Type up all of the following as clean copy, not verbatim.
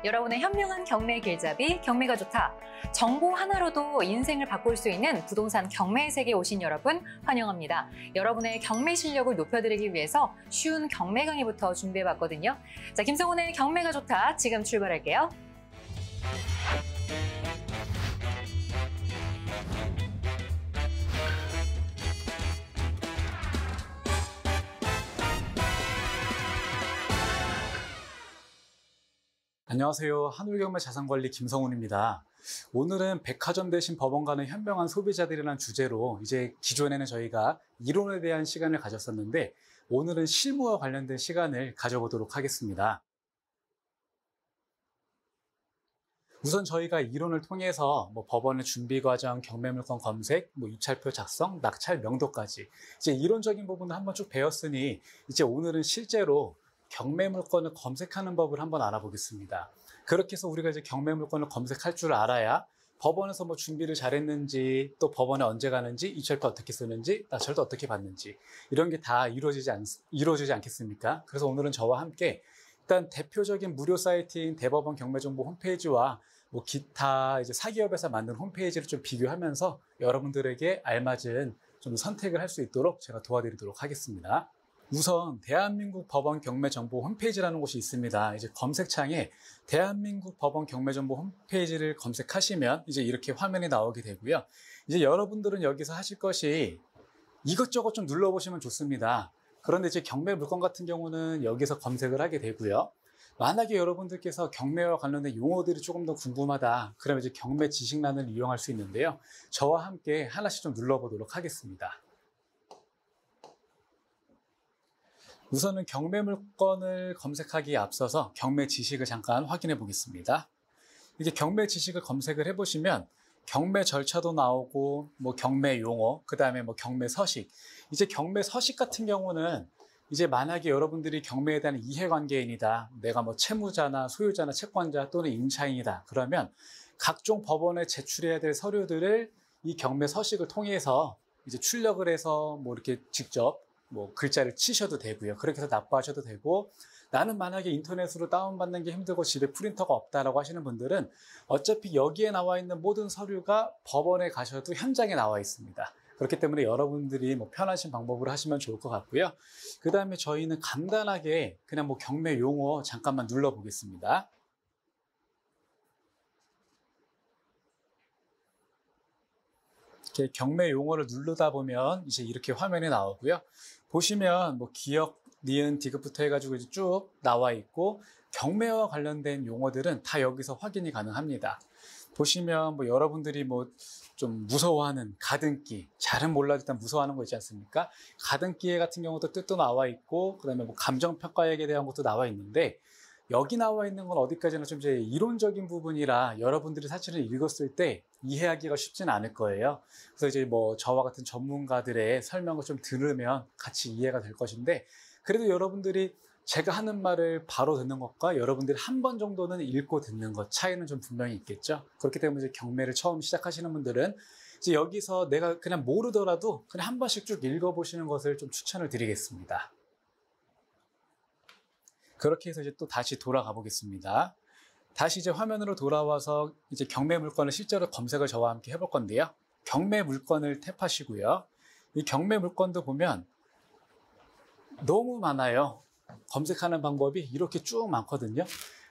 여러분의 현명한 경매 길잡이 경매가 좋다. 정보 하나로도 인생을 바꿀 수 있는 부동산 경매의 세계에 오신 여러분 환영합니다. 여러분의 경매 실력을 높여드리기 위해서 쉬운 경매 강의부터 준비해봤거든요. 자, 김성훈의 경매가 좋다. 지금 출발할게요. 안녕하세요. 한울경매 자산관리 김성훈입니다. 오늘은 백화점 대신 법원 가는 현명한 소비자들이라는 주제로 이제 기존에는 저희가 이론에 대한 시간을 가졌었는데 오늘은 실무와 관련된 시간을 가져보도록 하겠습니다. 우선 저희가 이론을 통해서 법원의 준비 과정, 경매물건 검색, 입찰표 작성, 낙찰 명도까지 이제 이론적인 부분을 한번 쭉 배웠으니 이제 오늘은 실제로 경매 물건을 검색하는 법을 한번 알아보겠습니다. 그렇게 해서 우리가 이제 경매 물건을 검색할 줄 알아야 법원에서 준비를 잘했는지, 또 법원에 언제 가는지, 입찰표 어떻게 쓰는지, 낙찰도 어떻게 받는지 이런 게 다 이루어지지 않겠습니까? 그래서 오늘은 저와 함께 일단 대표적인 무료 사이트인 대법원 경매정보 홈페이지와 기타 이제 사기업에서 만든 홈페이지를 좀 비교하면서 여러분들에게 알맞은 좀 선택을 할 수 있도록 제가 도와드리도록 하겠습니다. 우선 대한민국 법원 경매정보 홈페이지라는 곳이 있습니다. 이제 검색창에 대한민국 법원 경매정보 홈페이지를 검색하시면 이제 이렇게 화면이 나오게 되고요. 이제 여러분들은 여기서 하실 것이 이것저것 좀 눌러보시면 좋습니다. 그런데 이제 경매 물건 같은 경우는 여기서 검색을 하게 되고요. 만약에 여러분들께서 경매와 관련된 용어들이 조금 더 궁금하다. 그러면 이제 경매 지식란을 이용할 수 있는데요. 저와 함께 하나씩 좀 눌러보도록 하겠습니다. 우선은 경매 물건을 검색하기에 앞서서 경매 지식을 잠깐 확인해 보겠습니다. 이게 경매 지식을 검색을 해보시면 경매 절차도 나오고 경매 용어, 그 다음에 경매 서식. 이제 경매 서식 같은 경우는 이제 만약에 여러분들이 경매에 대한 이해관계인이다, 내가 채무자나 소유자나 채권자 또는 임차인이다, 그러면 각종 법원에 제출해야 될 서류들을 이 경매 서식을 통해서 이제 출력을 해서 이렇게 직접 글자를 치셔도 되고요. 그렇게 해서 납부하셔도 되고, 나는 만약에 인터넷으로 다운받는 게 힘들고 집에 프린터가 없다라고 하시는 분들은 어차피 여기에 나와 있는 모든 서류가 법원에 가셔도 현장에 나와 있습니다. 그렇기 때문에 여러분들이 편하신 방법으로 하시면 좋을 것 같고요. 그 다음에 저희는 간단하게 그냥 경매 용어 잠깐만 눌러보겠습니다. 이렇게 경매 용어를 누르다 보면 이제 이렇게 화면이 나오고요. 보시면 기역, 니은, 디귿부터 해가지고 이제 쭉 나와 있고, 경매와 관련된 용어들은 다 여기서 확인이 가능합니다. 보시면 여러분들이 좀 무서워하는 가등기, 잘은 몰라도 일단 무서워하는 거 있지 않습니까? 가등기 같은 경우도 뜻도 나와 있고, 그 다음에 감정평가액에 대한 것도 나와 있는데, 여기 나와 있는 건 어디까지나 좀 이제 이론적인 부분이라 여러분들이 사실은 읽었을 때 이해하기가 쉽지는 않을 거예요. 그래서 이제 저와 같은 전문가들의 설명을 좀 들으면 같이 이해가 될 것인데, 그래도 여러분들이 제가 하는 말을 바로 듣는 것과 여러분들이 한 번 정도는 읽고 듣는 것 차이는 좀 분명히 있겠죠. 그렇기 때문에 이제 경매를 처음 시작하시는 분들은 이제 여기서 내가 그냥 모르더라도 그냥 한 번씩 쭉 읽어보시는 것을 좀 추천을 드리겠습니다. 그렇게 해서 이제 또 다시 돌아가 보겠습니다. 다시 이제 화면으로 돌아와서 이제 경매 물건을 실제로 검색을 저와 함께 해볼 건데요. 경매 물건을 탭하시고요. 이 경매 물건도 보면 너무 많아요. 검색하는 방법이 이렇게 쭉 많거든요.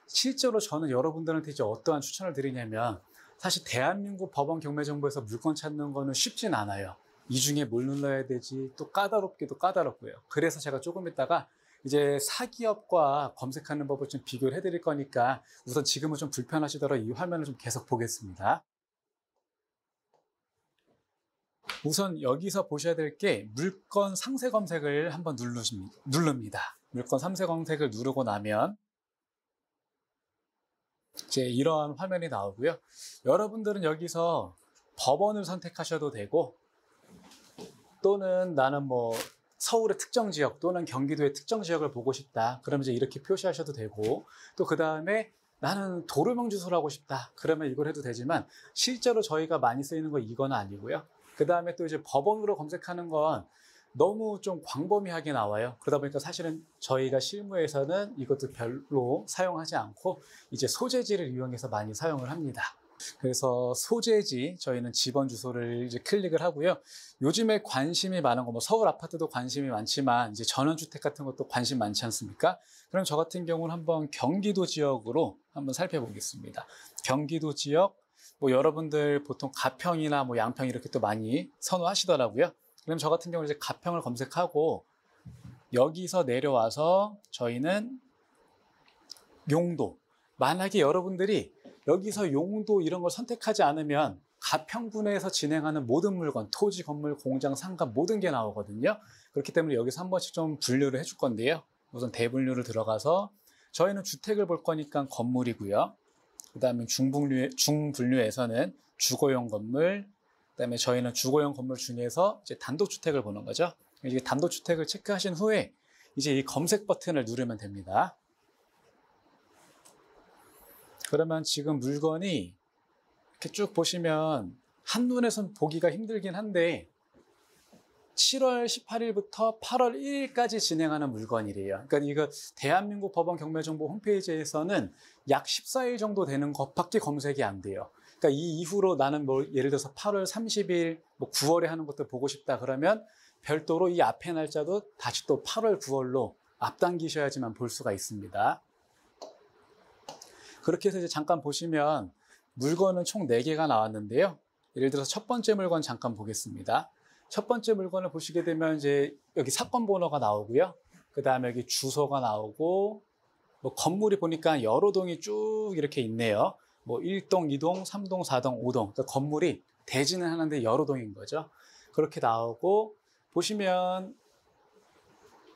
실제로 저는 여러분들한테 이제 어떠한 추천을 드리냐면, 사실 대한민국 법원 경매 정보에서 물건 찾는 거는 쉽진 않아요. 이 중에 뭘 눌러야 되지, 또 까다롭기도 까다롭고요. 그래서 제가 조금 있다가 이제 사기업과 검색하는 법을 좀 비교를 해드릴 거니까 우선 지금은 좀 불편하시더라도 이 화면을 좀 계속 보겠습니다. 우선 여기서 보셔야 될 게 물건 상세 검색을 한번 누릅니다. 물건 상세 검색을 누르고 나면 이제 이러한 화면이 나오고요. 여러분들은 여기서 법원을 선택하셔도 되고, 또는 나는 서울의 특정 지역 또는 경기도의 특정 지역을 보고 싶다. 그러면 이제 이렇게 표시하셔도 되고, 또 그 다음에 나는 도로명 주소를 하고 싶다. 그러면 이걸 해도 되지만 실제로 저희가 많이 쓰이는 건 이건 아니고요. 그 다음에 또 이제 법원으로 검색하는 건 너무 좀 광범위하게 나와요. 그러다 보니까 사실은 저희가 실무에서는 이것도 별로 사용하지 않고 이제 소재지를 이용해서 많이 사용을 합니다. 그래서 소재지 저희는 집원 주소를 이제 클릭을 하고요. 요즘에 관심이 많은 거, 뭐 서울 아파트도 관심이 많지만 이제 전원주택 같은 것도 관심 많지 않습니까? 그럼 저 같은 경우는 한번 경기도 지역으로 한번 살펴보겠습니다. 경기도 지역, 뭐 여러분들 보통 가평이나 뭐 양평 이렇게 또 많이 선호하시더라고요. 그럼 저 같은 경우는 이제 가평을 검색하고 여기서 내려와서 저희는 용도. 만약에 여러분들이 여기서 용도 이런 걸 선택하지 않으면 가평군에서 진행하는 모든 물건, 토지, 건물, 공장, 상가 모든 게 나오거든요. 그렇기 때문에 여기서 한 번씩 좀 분류를 해줄 건데요. 우선 대분류를 들어가서 저희는 주택을 볼 거니까 건물이고요. 그 다음에 중분류에서는 주거용 건물, 그 다음에 저희는 주거용 건물 중에서 이제 단독주택을 보는 거죠. 이제 단독주택을 체크하신 후에 이제 이 검색 버튼을 누르면 됩니다. 그러면 지금 물건이 이렇게 쭉 보시면 한눈에선 보기가 힘들긴 한데 7월 18일부터 8월 1일까지 진행하는 물건이래요. 그러니까 이거 대한민국 법원 경매정보 홈페이지에서는 약 14일 정도 되는 것밖에 검색이 안 돼요. 그러니까 이 이후로 나는 뭐 예를 들어서 8월 30일, 뭐 9월에 하는 것도 보고 싶다 그러면 별도로 이 앞에 날짜도 다시 또 8월, 9월로 앞당기셔야지만 볼 수가 있습니다. 그렇게 해서 이제 잠깐 보시면 물건은 총 4개가 나왔는데요. 예를 들어서 첫 번째 물건 잠깐 보겠습니다. 첫 번째 물건을 보시게 되면 이제 여기 사건 번호가 나오고요. 그 다음에 여기 주소가 나오고, 뭐 건물이 보니까 여러 동이 쭉 이렇게 있네요. 뭐 1동, 2동, 3동, 4동, 5동. 그러니까 건물이 대지는 하는데 여러 동인 거죠. 그렇게 나오고, 보시면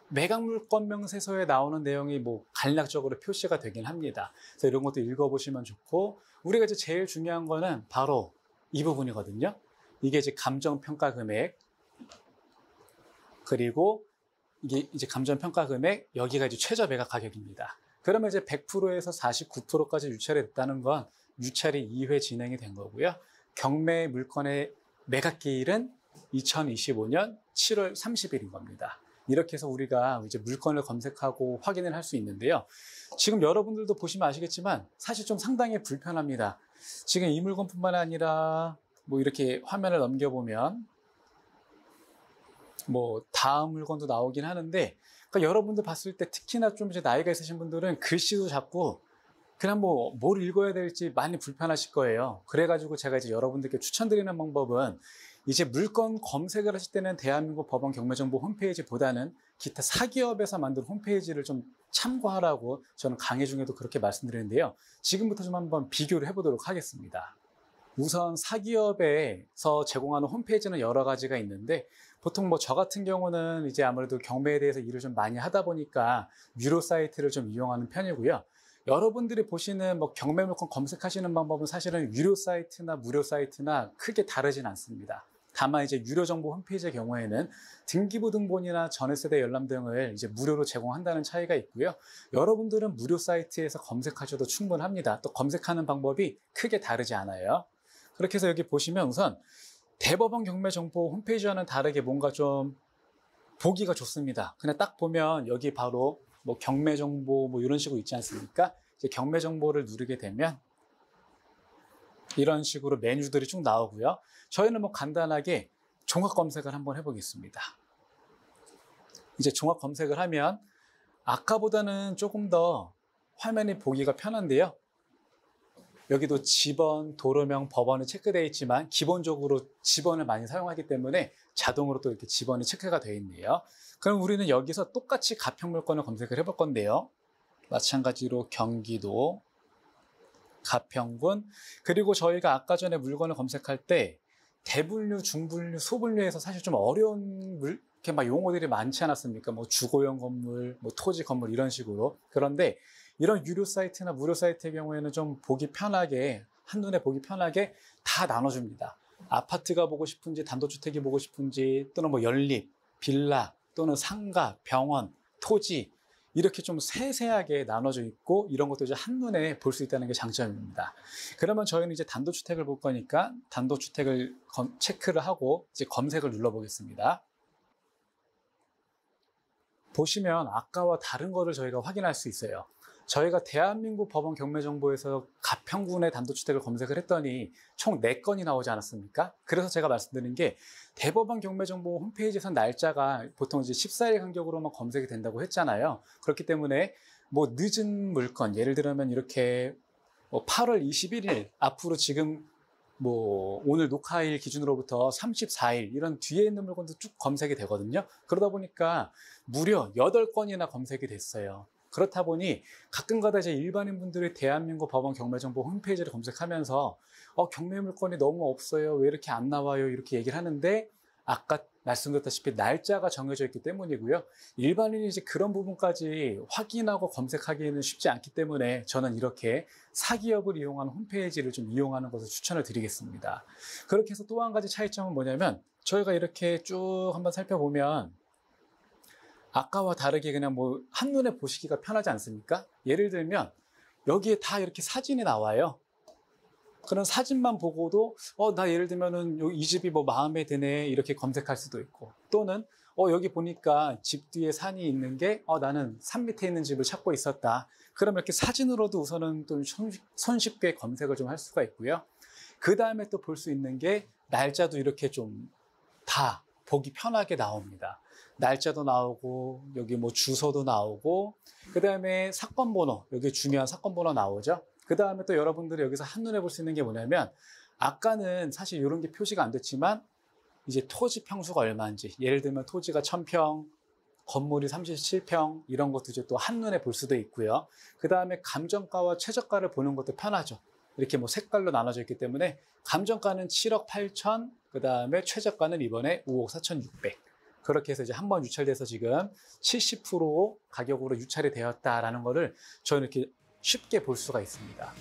매각물건명세서에 나오는 내용이 뭐 간략적으로 표시가 되긴 합니다. 그래서 이런 것도 읽어보시면 좋고, 우리가 이제 제일 중요한 거는 바로 이 부분이거든요. 이게 이제 감정평가 금액, 그리고 이게 이제 감정평가 금액, 여기가 이제 최저 매각 가격입니다. 그러면 이제 100%에서 49%까지 유찰이 됐다는 건 유찰이 2회 진행이 된 거고요. 경매 물건의 매각 기일은 2025년 7월 30일인 겁니다. 이렇게 해서 우리가 이제 물건을 검색하고 확인을 할 수 있는데요. 지금 여러분들도 보시면 아시겠지만 사실 좀 상당히 불편합니다. 지금 이 물건뿐만 아니라 뭐 이렇게 화면을 넘겨보면 뭐 다음 물건도 나오긴 하는데, 그러니까 여러분들 봤을 때 특히나 좀 이제 나이가 있으신 분들은 글씨도 작고 그냥 뭐 뭘 읽어야 될지 많이 불편하실 거예요. 그래가지고 제가 이제 여러분들께 추천드리는 방법은 이제 물건 검색을 하실 때는 대한민국 법원 경매정보 홈페이지보다는 기타 사기업에서 만든 홈페이지를 좀 참고하라고 저는 강의 중에도 그렇게 말씀드리는데요. 지금부터 좀 한번 비교를 해보도록 하겠습니다. 우선 사기업에서 제공하는 홈페이지는 여러 가지가 있는데, 보통 뭐 저 같은 경우는 이제 아무래도 경매에 대해서 일을 좀 많이 하다 보니까 유료 사이트를 좀 이용하는 편이고요. 여러분들이 보시는 뭐 경매 물건 검색하시는 방법은 사실은 유료 사이트나 무료 사이트나 크게 다르진 않습니다. 다만 이제 유료 정보 홈페이지의 경우에는 등기부 등본이나 전월세대 열람 등을 이제 무료로 제공한다는 차이가 있고요. 여러분들은 무료 사이트에서 검색하셔도 충분합니다. 또 검색하는 방법이 크게 다르지 않아요. 그렇게 해서 여기 보시면 우선 대법원 경매정보 홈페이지와는 다르게 뭔가 좀 보기가 좋습니다. 그냥 딱 보면 여기 바로 뭐 경매정보 뭐 이런 식으로 있지 않습니까? 이제 경매정보를 누르게 되면 이런 식으로 메뉴들이 쭉 나오고요. 저희는 뭐 간단하게 종합 검색을 한번 해보겠습니다. 이제 종합 검색을 하면 아까보다는 조금 더 화면이 보기가 편한데요. 여기도 집원, 도로명, 법원이 체크되어 있지만 기본적으로 집원을 많이 사용하기 때문에 자동으로 또 이렇게 집원이 체크가 되어 있네요. 그럼 우리는 여기서 똑같이 가평물건을 검색을 해볼 건데요. 마찬가지로 경기도, 가평군, 그리고 저희가 아까 전에 물건을 검색할 때 대분류, 중분류, 소분류에서 사실 좀 어려운 이렇게 막 용어들이 많지 않았습니까? 뭐 주거용 건물, 뭐 토지 건물 이런 식으로. 그런데 이런 유료 사이트나 무료 사이트의 경우에는 좀 보기 편하게, 한눈에 보기 편하게 다 나눠줍니다. 아파트가 보고 싶은지, 단독주택이 보고 싶은지, 또는 뭐 연립, 빌라, 또는 상가, 병원, 토지, 이렇게 좀 세세하게 나눠져 있고 이런 것도 이제 한눈에 볼 수 있다는 게 장점입니다. 그러면 저희는 이제 단독주택을 볼 거니까 단독주택을 체크를 하고 이제 검색을 눌러보겠습니다. 보시면 아까와 다른 거를 저희가 확인할 수 있어요. 저희가 대한민국 법원 경매정보에서 가평군의 단독주택을 검색을 했더니 총 4건이 나오지 않았습니까? 그래서 제가 말씀드린 게 대법원 경매정보 홈페이지에서 날짜가 보통 이제 14일 간격으로만 검색이 된다고 했잖아요. 그렇기 때문에 뭐 늦은 물건, 예를 들면 이렇게 8월 21일 앞으로 지금 뭐 오늘 녹화일 기준으로부터 34일 이런 뒤에 있는 물건도 쭉 검색이 되거든요. 그러다 보니까 무려 8건이나 검색이 됐어요. 그렇다 보니 가끔가다 이제 일반인 분들이 대한민국 법원 경매정보 홈페이지를 검색하면서 경매 물건이 너무 없어요. 왜 이렇게 안 나와요? 이렇게 얘기를 하는데 아까 말씀드렸다시피 날짜가 정해져 있기 때문이고요. 일반인이 이제 그런 부분까지 확인하고 검색하기는 쉽지 않기 때문에 저는 이렇게 사기업을 이용한 홈페이지를 좀 이용하는 것을 추천을 드리겠습니다. 그렇게 해서 또 한 가지 차이점은 뭐냐면 저희가 이렇게 쭉 한번 살펴보면 아까와 다르게 그냥 뭐 한눈에 보시기가 편하지 않습니까? 예를 들면 여기에 다 이렇게 사진이 나와요. 그런 사진만 보고도 나 예를 들면은 이 집이 뭐 마음에 드네 이렇게 검색할 수도 있고, 또는 여기 보니까 집 뒤에 산이 있는 게 나는 산 밑에 있는 집을 찾고 있었다. 그러면 이렇게 사진으로도 우선은 좀 손쉽게 검색을 좀 할 수가 있고요. 그 다음에 또 볼 수 있는 게 날짜도 이렇게 좀 다 보기 편하게 나옵니다. 날짜도 나오고 여기 뭐 주소도 나오고, 그 다음에 사건 번호, 여기 중요한 사건 번호 나오죠. 그 다음에 또 여러분들이 여기서 한눈에 볼 수 있는 게 뭐냐면, 아까는 사실 이런 게 표시가 안 됐지만 이제 토지 평수가 얼마인지, 예를 들면 토지가 1000평, 건물이 37평 이런 것도 이제 또 한눈에 볼 수도 있고요. 그 다음에 감정가와 최저가를 보는 것도 편하죠. 이렇게 뭐 색깔로 나눠져 있기 때문에 감정가는 7억 8천, 그 다음에 최저가는 이번에 5억 4,600. 그렇게 해서 이제 한번 유찰돼서 지금 70% 가격으로 유찰이 되었다라는 거를 저는 이렇게 쉽게 볼 수가 있습니다.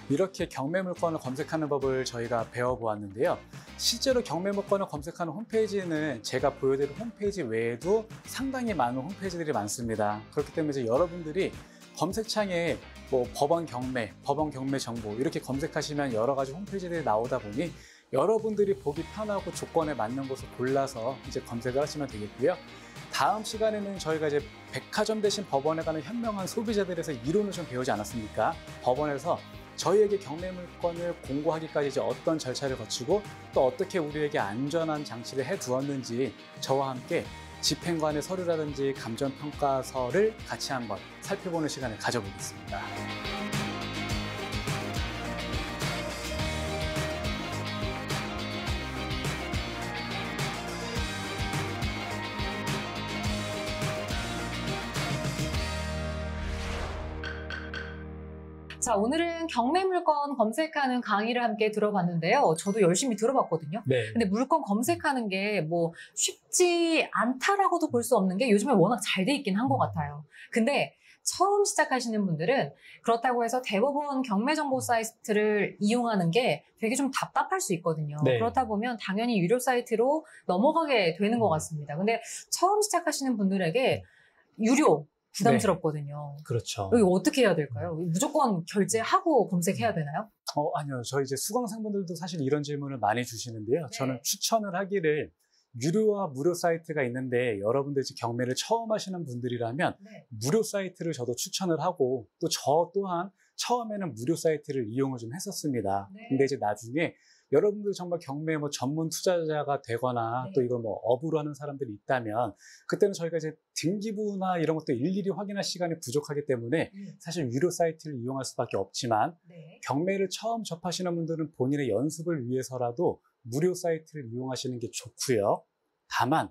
이렇게 경매 물건을 검색하는 법을 저희가 배워보았는데요. 실제로 경매 물건을 검색하는 홈페이지는 제가 보여드린 홈페이지 외에도 상당히 많은 홈페이지들이 많습니다. 그렇기 때문에 이제 여러분들이 검색창에 뭐 법원 경매 정보 이렇게 검색하시면 여러 가지 홈페이지들이 나오다 보니 여러분들이 보기 편하고 조건에 맞는 곳을 골라서 이제 검색을 하시면 되겠고요. 다음 시간에는 저희가 이제 백화점 대신 법원에 가는 현명한 소비자들에서 이론을 좀 배우지 않았습니까? 법원에서 저희에게 경매 물건을 공고하기까지 이제 어떤 절차를 거치고 또 어떻게 우리에게 안전한 장치를 해 두었는지 저와 함께 집행관의 서류라든지 감정평가서를 같이 한번 살펴보는 시간을 가져보겠습니다. 자, 오늘은 경매 물건 검색하는 강의를 함께 들어봤는데요. 저도 열심히 들어봤거든요. 네. 근데 물건 검색하는 게 뭐 쉽지 않다라고도 볼 수 없는 게 요즘에 워낙 잘 돼 있긴 한 것 같아요. 근데 처음 시작하시는 분들은 그렇다고 해서 대법원 경매 정보 사이트를 이용하는 게 되게 좀 답답할 수 있거든요. 네. 그렇다 보면 당연히 유료 사이트로 넘어가게 되는 것 같습니다. 근데 처음 시작하시는 분들에게 유료 부담스럽거든요. 네. 그렇죠. 여기 어떻게 해야 될까요? 무조건 결제하고 검색해야 되나요? 아니요. 저희 이제 수강생분들도 사실 이런 질문을 많이 주시는데요. 네. 저는 추천을 하기를 유료와 무료 사이트가 있는데 여러분들 이제 경매를 처음 하시는 분들이라면 네. 무료 사이트를 저도 추천을 하고 또 저 또한 처음에는 무료 사이트를 이용을 좀 했었습니다. 네. 근데 이제 나중에 여러분들 정말 경매 뭐 전문 투자자가 되거나 네. 또 이걸 뭐 업으로 하는 사람들이 있다면 그때는 저희가 이제 등기부나 이런 것도 일일이 확인할 시간이 부족하기 때문에 사실 유료 사이트를 이용할 수밖에 없지만 네. 경매를 처음 접하시는 분들은 본인의 연습을 위해서라도 무료 사이트를 이용하시는 게 좋고요. 다만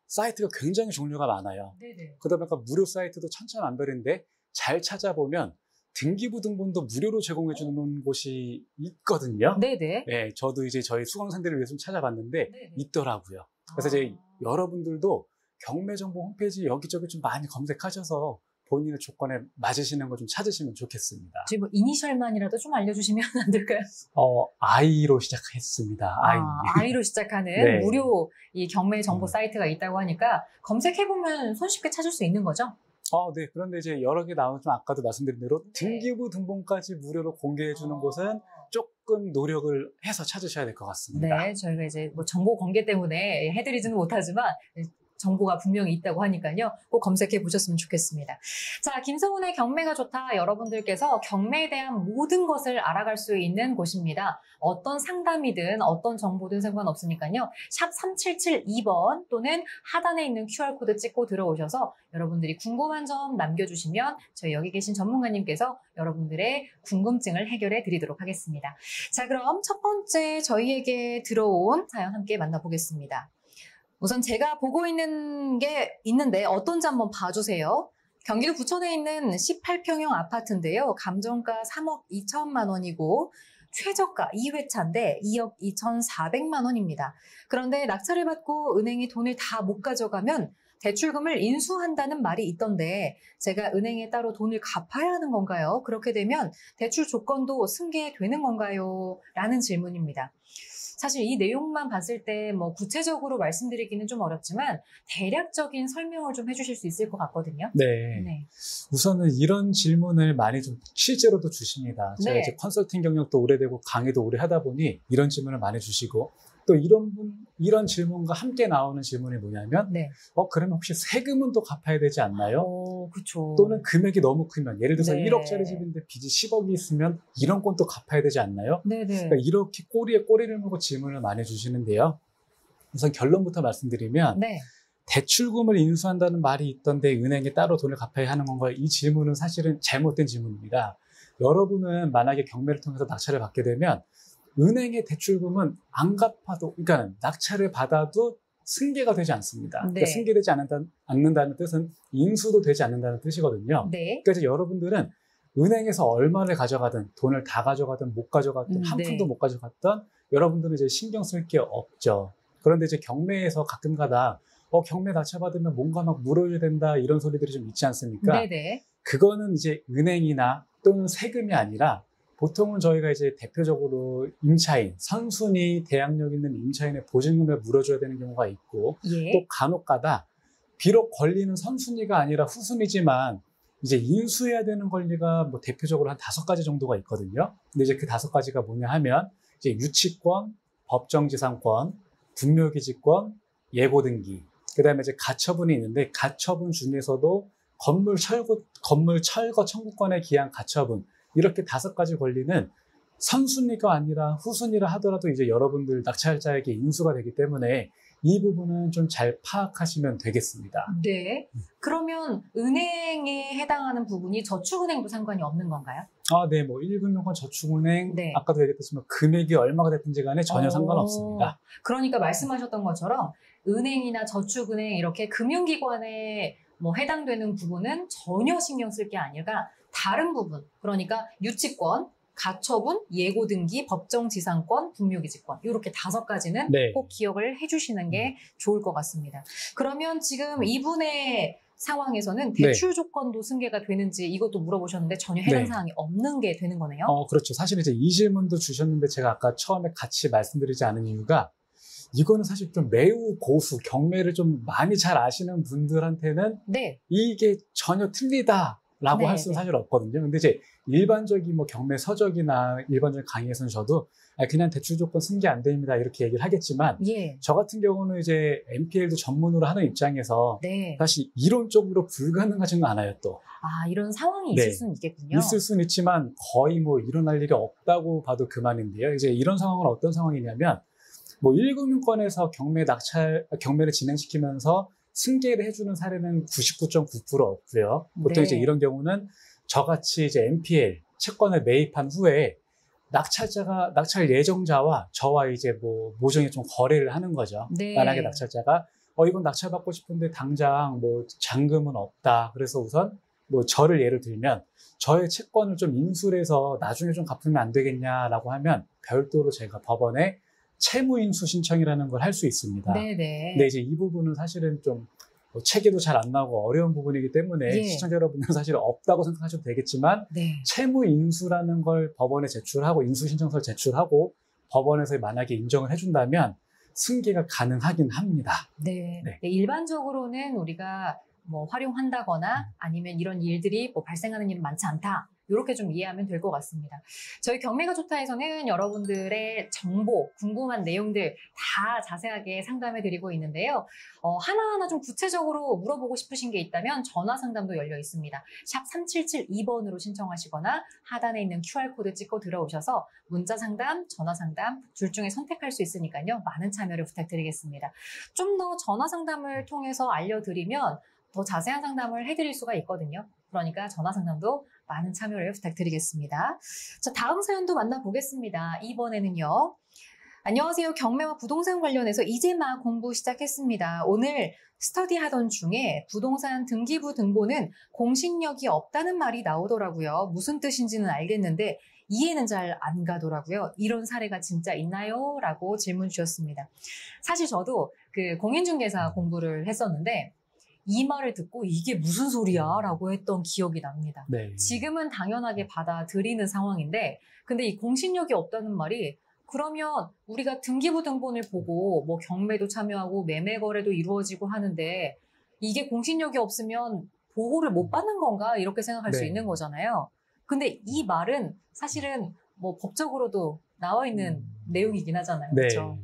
사이트가 굉장히 종류가 많아요. 네네. 그러다 보니까 무료 사이트도 천차만별인데 잘 찾아보면 등기부 등본도 무료로 제공해 주는 곳이 있거든요. 네네. 네, 저도 이제 저희 수강생들을 위해서 좀 찾아봤는데 네네. 있더라고요. 그래서 이제 여러분들도 경매 정보 홈페이지 여기저기 좀 많이 검색하셔서 본인의 조건에 맞으시는 거 좀 찾으시면 좋겠습니다. 지금 뭐 이니셜만이라도 좀 알려주시면 안 될까요? I로 시작했습니다. I로 시작하는 네. 무료 이 경매 정보 사이트가 있다고 하니까 검색해보면 손쉽게 찾을 수 있는 거죠? 네. 그런데 이제 여러 개 나오면 좀 아까도 말씀드린 대로 등기부 등본까지 무료로 공개해 주는 곳은 조금 노력을 해서 찾으셔야 될 것 같습니다. 네, 저희가 이제 뭐 정보 공개 때문에 해드리지는 못하지만 정보가 분명히 있다고 하니까요. 꼭 검색해 보셨으면 좋겠습니다. 자, 김성훈의 경매가 좋다. 여러분들께서 경매에 대한 모든 것을 알아갈 수 있는 곳입니다. 어떤 상담이든 어떤 정보든 상관없으니까요. 샵 3772번 또는 하단에 있는 QR코드 찍고 들어오셔서 여러분들이 궁금한 점 남겨주시면 저희 여기 계신 전문가님께서 여러분들의 궁금증을 해결해 드리도록 하겠습니다. 자, 그럼 첫 번째 저희에게 들어온 사연 함께 만나보겠습니다. 우선 제가 보고 있는 게 있는데 어떤지 한번 봐주세요. 경기도 부천에 있는 18평형 아파트인데요. 감정가 3억 2천만 원이고 최저가 2회차인데 2억 2,400만 원입니다. 그런데 낙찰을 받고 은행이 돈을 다 못 가져가면 대출금을 인수한다는 말이 있던데 제가 은행에 따로 돈을 갚아야 하는 건가요? 그렇게 되면 대출 조건도 승계되는 건가요? 라는 질문입니다. 사실 이 내용만 봤을 때 뭐 구체적으로 말씀드리기는 좀 어렵지만 대략적인 설명을 좀 해주실 수 있을 것 같거든요. 네. 우선은 이런 질문을 많이 좀 실제로도 주십니다. 제가 네. 이제 컨설팅 경력도 오래되고 강의도 오래 하다 보니 이런 질문을 많이 주시고 또 이런 질문과 함께 나오는 질문이 뭐냐면 네. 그러면 혹시 세금은 또 갚아야 되지 않나요? 그렇죠. 또는 금액이 너무 크면 예를 들어서 네. 1억짜리 집인데 빚이 10억이 있으면 이런 건 또 갚아야 되지 않나요? 네네. 그러니까 이렇게 꼬리에 꼬리를 물고 질문을 많이 주시는데요. 우선 결론부터 말씀드리면 네. 대출금을 인수한다는 말이 있던데 은행에 따로 돈을 갚아야 하는 건가요? 이 질문은 사실은 잘못된 질문입니다. 여러분은 만약에 경매를 통해서 낙찰을 받게 되면 은행의 대출금은 안 갚아도, 그러니까 낙찰을 받아도 승계가 되지 않습니다. 네. 그러니까 승계되지 않는다는 뜻은 인수도 되지 않는다는 뜻이거든요. 네. 그러니까 이제 여러분들은 은행에서 얼마를 가져가든 돈을 다 가져가든 못 가져갔든 한 네. 푼도 못 가져갔든 여러분들은 이제 신경 쓸 게 없죠. 그런데 이제 경매에서 가끔가다 경매 낙찰 받으면 뭔가 막 물어줘야 된다 이런 소리들이 좀 있지 않습니까? 네네. 그거는 이제 은행이나 또는 세금이 아니라 보통은 저희가 이제 대표적으로 임차인, 선순위 대항력 있는 임차인의 보증금을 물어줘야 되는 경우가 있고 예. 또 간혹가다 비록 권리는 선순위가 아니라 후순위지만 이제 인수해야 되는 권리가 뭐 대표적으로 한 5가지 정도가 있거든요. 근데 이제 그 5가지가 뭐냐 하면 이제 유치권, 법정지상권, 분묘기지권, 예고등기, 그 다음에 이제 가처분이 있는데 가처분 중에서도 건물 철거 청구권에 기한 가처분 이렇게 5가지 권리는 선순위가 아니라 후순위라 하더라도 이제 여러분들 낙찰자에게 인수가 되기 때문에 이 부분은 좀 잘 파악하시면 되겠습니다. 네. 그러면 은행에 해당하는 부분이 저축은행도 상관이 없는 건가요? 네, 뭐 1금융권 저축은행 네. 아까도 얘기했지만 금액이 얼마가 됐든지 간에 전혀 상관없습니다. 그러니까 말씀하셨던 것처럼 은행이나 저축은행 이렇게 금융기관에 뭐 해당되는 부분은 전혀 신경 쓸 게 아니라 다른 부분, 그러니까 유치권, 가처분, 예고등기, 법정지상권, 분묘기지권 이렇게 5가지는 네. 꼭 기억을 해주시는 게 좋을 것 같습니다. 그러면 지금 이분의 상황에서는 대출 조건도 승계가 되는지 이것도 물어보셨는데 전혀 해당 네. 사항이 없는 게 되는 거네요. 그렇죠. 사실 이제 이 질문도 주셨는데 제가 아까 처음에 같이 말씀드리지 않은 이유가 이거는 사실 좀 매우 고수, 경매를 좀 많이 잘 아시는 분들한테는 네. 이게 전혀 틀리다라고 네, 할 수는 네. 사실 없거든요. 근데 이제 일반적인 뭐 경매 서적이나 일반적인 강의에서는 저도 그냥 대출 조건 승계 안 됩니다 이렇게 얘기를 하겠지만 예. 저 같은 경우는 이제 NPL도 전문으로 하는 입장에서 네. 사실 이론적으로 불가능하지는 않아요 또. 이런 상황이 네. 있을 수는 있겠군요. 있을 수는 있지만 거의 뭐 일어날 일이 없다고 봐도 그만인데요. 이제 이런 상황은 어떤 상황이냐면 뭐 1금융권에서 경매를 진행시키면서 승계를 해주는 사례는 99.9% 없고요. 보통 네. 이제 이런 경우는 저같이 이제 NPL 채권을 매입한 후에 낙찰 예정자와 저와 이제 뭐 모종의 좀 거래를 하는 거죠. 네. 만약에 낙찰자가 이건 낙찰받고 싶은데 당장 뭐 잔금은 없다. 그래서 우선 뭐 저를 예를 들면 저의 채권을 좀 인수를 해서 나중에 좀 갚으면 안 되겠냐라고 하면 별도로 제가 법원에 채무인수 신청이라는 걸 할 수 있습니다. 네네. 근데 이제 이 부분은 사실은 좀 체계도 잘 안 나오고 어려운 부분이기 때문에 예. 시청자 여러분들은 사실 없다고 생각하셔도 되겠지만 네. 채무인수라는 걸 법원에 제출하고 인수신청서를 제출하고 법원에서 만약에 인정을 해준다면 승계가 가능하긴 합니다. 네. 네. 네, 일반적으로는 우리가 뭐 활용한다거나 아니면 이런 일들이 뭐 발생하는 일은 많지 않다. 이렇게 좀 이해하면 될 것 같습니다. 저희 경매가 좋다에서는 여러분들의 정보, 궁금한 내용들 다 자세하게 상담해드리고 있는데요. 하나하나 좀 구체적으로 물어보고 싶으신 게 있다면 전화 상담도 열려 있습니다. 샵 3772번으로 신청하시거나 하단에 있는 QR코드 찍고 들어오셔서 문자 상담, 전화 상담 둘 중에 선택할 수 있으니까요. 많은 참여를 부탁드리겠습니다. 좀 더 전화 상담을 통해서 알려드리면 더 자세한 상담을 해드릴 수가 있거든요. 그러니까 전화 상담도 많은 참여를 부탁드리겠습니다. 자, 다음 사연도 만나보겠습니다. 이번에는요. 안녕하세요. 경매와 부동산 관련해서 이제 막 공부 시작했습니다. 오늘 스터디 하던 중에 부동산 등기부 등본은 공신력이 없다는 말이 나오더라고요. 무슨 뜻인지는 알겠는데 이해는 잘 안 가더라고요. 이런 사례가 진짜 있나요? 라고 질문 주셨습니다. 사실 저도 그 공인중개사 공부를 했었는데 이 말을 듣고 이게 무슨 소리야? 라고 했던 기억이 납니다. 네. 지금은 당연하게 받아들이는 상황인데 근데 이 공신력이 없다는 말이 그러면 우리가 등기부 등본을 보고 뭐 경매도 참여하고 매매 거래도 이루어지고 하는데 이게 공신력이 없으면 보호를 못 받는 건가? 이렇게 생각할 수 네. 있는 거잖아요. 근데 이 말은 사실은 뭐 법적으로도 나와 있는 내용이긴 하잖아요. 네. 그렇죠?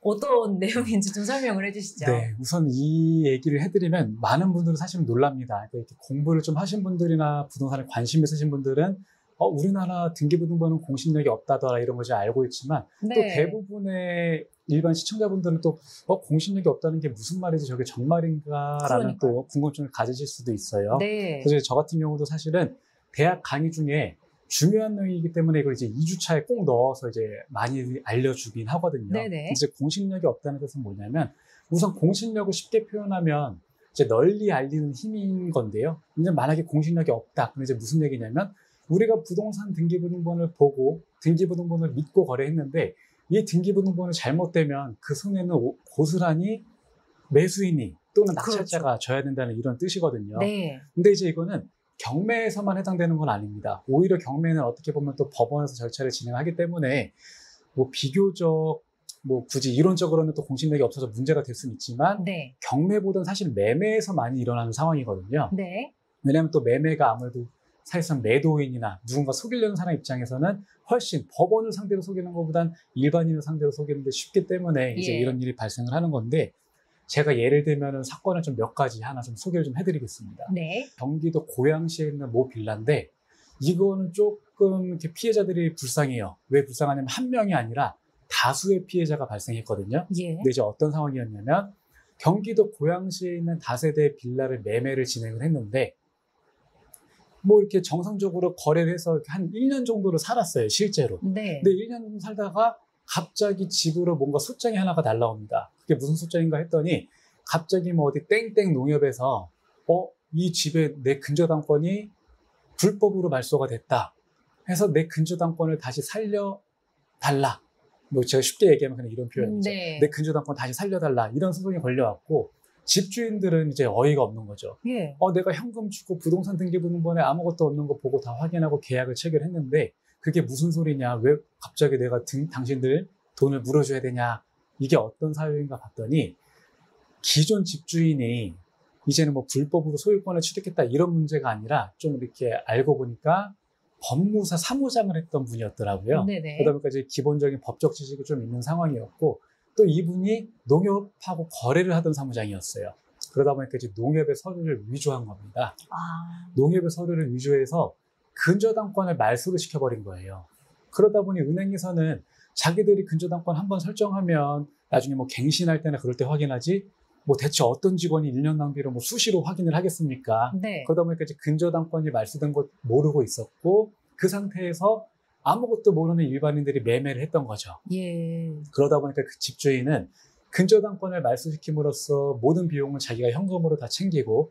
어떤 내용인지 좀 설명을 해주시죠. 네, 우선 이 얘기를 해드리면 많은 분들은 사실 놀랍니다. 그러니까 이렇게 공부를 좀 하신 분들이나 부동산에 관심 있으신 분들은 우리나라 등기부등본은 공신력이 없다더라 이런 것을 알고 있지만 네. 또 대부분의 일반 시청자분들은 또 공신력이 없다는 게 무슨 말이지 저게 정말인가라는 또 궁금증을 가지실 수도 있어요. 네. 그래서 저 같은 경우도 사실은 대학 강의 중에 중요한 내용이기 때문에 이걸 이제 2주차에 꼭 넣어서 이제 많이 알려주긴 하거든요. 네네. 이제 공신력이 없다는 뜻은 뭐냐면 우선 공신력을 쉽게 표현하면 이제 널리 알리는 힘인 건데요. 이제 만약에 공신력이 없다. 그럼 이제 무슨 얘기냐면 우리가 부동산 등기부등본을 보고 등기부등본을 믿고 거래했는데 이 등기부등본이 잘못되면 그 손해는 고스란히 매수인이 또는 낙찰자가 그렇죠. 져야 된다는 이런 뜻이거든요. 네. 근데 이제 이거는 경매에서만 해당되는 건 아닙니다. 오히려 경매는 어떻게 보면 또 법원에서 절차를 진행하기 때문에 뭐 비교적 뭐 굳이 이론적으로는 또 공신력이 없어서 문제가 될 수는 있지만 네. 경매보다는 사실 매매에서 많이 일어나는 상황이거든요. 네. 왜냐하면 또 매매가 아무래도 사실상 매도인이나 누군가 속이려는 사람 입장에서는 훨씬 법원을 상대로 속이는 것보단 일반인을 상대로 속이는 게 쉽기 때문에 이제 예. 이런 일이 발생을 하는 건데 제가 예를 들면 사건을 좀 몇 가지 하나 좀 소개를 좀 해드리겠습니다. 네. 경기도 고양시에 있는 모 빌라인데 이거는 조금 이렇게 피해자들이 불쌍해요. 왜 불쌍하냐면 한 명이 아니라 다수의 피해자가 발생했거든요. 예. 근데 이제 어떤 상황이었냐면 경기도 고양시에 있는 다세대 빌라를 매매를 진행을 했는데 뭐 이렇게 정상적으로 거래를 해서 이렇게 한 1년 정도를 살았어요, 실제로. 네. 근데 1년 정도 살다가 갑자기 집으로 뭔가 소장이 하나가 날라옵니다. 그게 무슨 소장인가 했더니 갑자기 뭐 어디 땡땡 농협에서 이 집에 내 근저당권이 불법으로 말소가 됐다 해서 내 근저당권을 다시 살려달라. 뭐 제가 쉽게 얘기하면 그냥 이런 표현이죠. 네. 내 근저당권 다시 살려달라 이런 소송이 걸려왔고 집주인들은 이제 어이가 없는 거죠. 예. 내가 현금 주고 부동산 등기부등본에 아무것도 없는 거 보고 다 확인하고 계약을 체결했는데 그게 무슨 소리냐? 왜 갑자기 내가 당신들 돈을 물어줘야 되냐? 이게 어떤 사유인가 봤더니 기존 집주인이 이제는 뭐 불법으로 소유권을 취득했다 이런 문제가 아니라 좀 이렇게 알고 보니까 법무사 사무장을 했던 분이었더라고요. 네네. 그러다 보니까 이제 기본적인 법적 지식이 좀 있는 상황이었고 또 이분이 농협하고 거래를 하던 사무장이었어요. 그러다 보니까 이제 농협의 서류를 위조한 겁니다. 아. 농협의 서류를 위조해서 근저당권을 말소를 시켜버린 거예요. 그러다 보니 은행에서는 자기들이 근저당권 한번 설정하면 나중에 뭐 갱신할 때나 그럴 때 확인하지 뭐 대체 어떤 직원이 1년 낭비로 뭐 수시로 확인을 하겠습니까? 네. 그러다 보니까 이제 근저당권이 말소된 것 모르고 있었고 그 상태에서 아무것도 모르는 일반인들이 매매를 했던 거죠. 예. 그러다 보니까 그 집주인은 근저당권을 말소시킴으로써 모든 비용을 자기가 현금으로 다 챙기고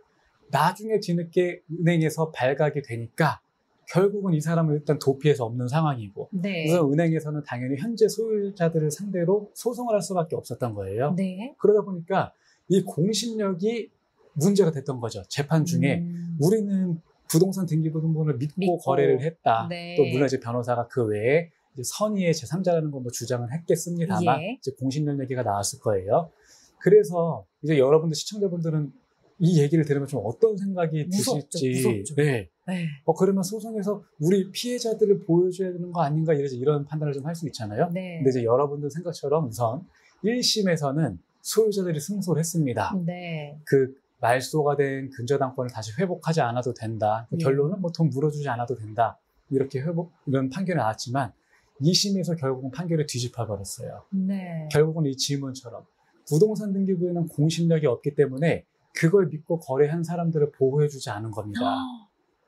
나중에 뒤늦게 은행에서 발각이 되니까 결국은 이 사람은 일단 도피해서 없는 상황이고 네. 우선 은행에서는 당연히 현재 소유자들을 상대로 소송을 할 수밖에 없었던 거예요. 네. 그러다 보니까 이 공신력이 문제가 됐던 거죠. 재판 중에 우리는 부동산 등기부등본을 믿고 거래를 했다. 네. 또 물론 이제 변호사가 그 외에 이제 선의의 제3자라는 건 뭐 주장을 했겠습니다만 예. 이제 공신력 얘기가 나왔을 거예요. 그래서 이제 여러분들 시청자분들은 이 얘기를 들으면 좀 어떤 생각이 무섭죠, 드실지 무섭죠. 네, 네. 그러면 소송에서 우리 피해자들을 보여줘야 되는 거 아닌가 이런 판단을 좀 할 수 있잖아요. 네. 근데 이제 여러분들 생각처럼 우선 1심에서는 소유자들이 승소를 했습니다. 네. 그 말소가 된 근저당권을 다시 회복하지 않아도 된다. 예. 결론은 뭐 돈 물어주지 않아도 된다. 이렇게 이런 판결이 나왔지만 2심에서 결국은 판결을 뒤집어 버렸어요. 네. 결국은 이 질문처럼 부동산 등기부에는 공신력이 없기 때문에 그걸 믿고 거래한 사람들을 보호해주지 않은 겁니다.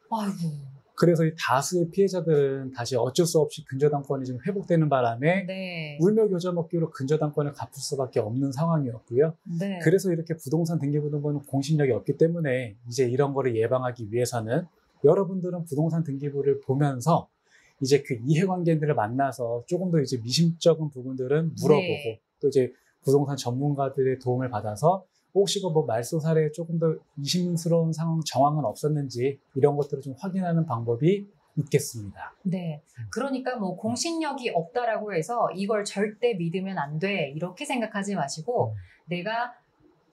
아이고. 그래서 이 다수의 피해자들은 다시 어쩔 수 없이 근저당권이 지금 회복되는 바람에 네. 울며 겨자 먹기로 근저당권을 갚을 수밖에 없는 상황이었고요. 네. 그래서 이렇게 부동산 등기부 등본은 공신력이 없기 때문에 이제 이런 거를 예방하기 위해서는 여러분들은 부동산 등기부를 보면서 이제 그 이해관계들을 만나서 조금 더 이제 미심쩍은 부분들은 물어보고 네. 또 이제 부동산 전문가들의 도움을 받아서 혹시 뭐 말소 사례에 조금 더 의심스러운 정황은 없었는지 이런 것들을 좀 확인하는 방법이 있겠습니다. 네. 그러니까 뭐 공신력이 없다라고 해서 이걸 절대 믿으면 안 돼. 이렇게 생각하지 마시고 내가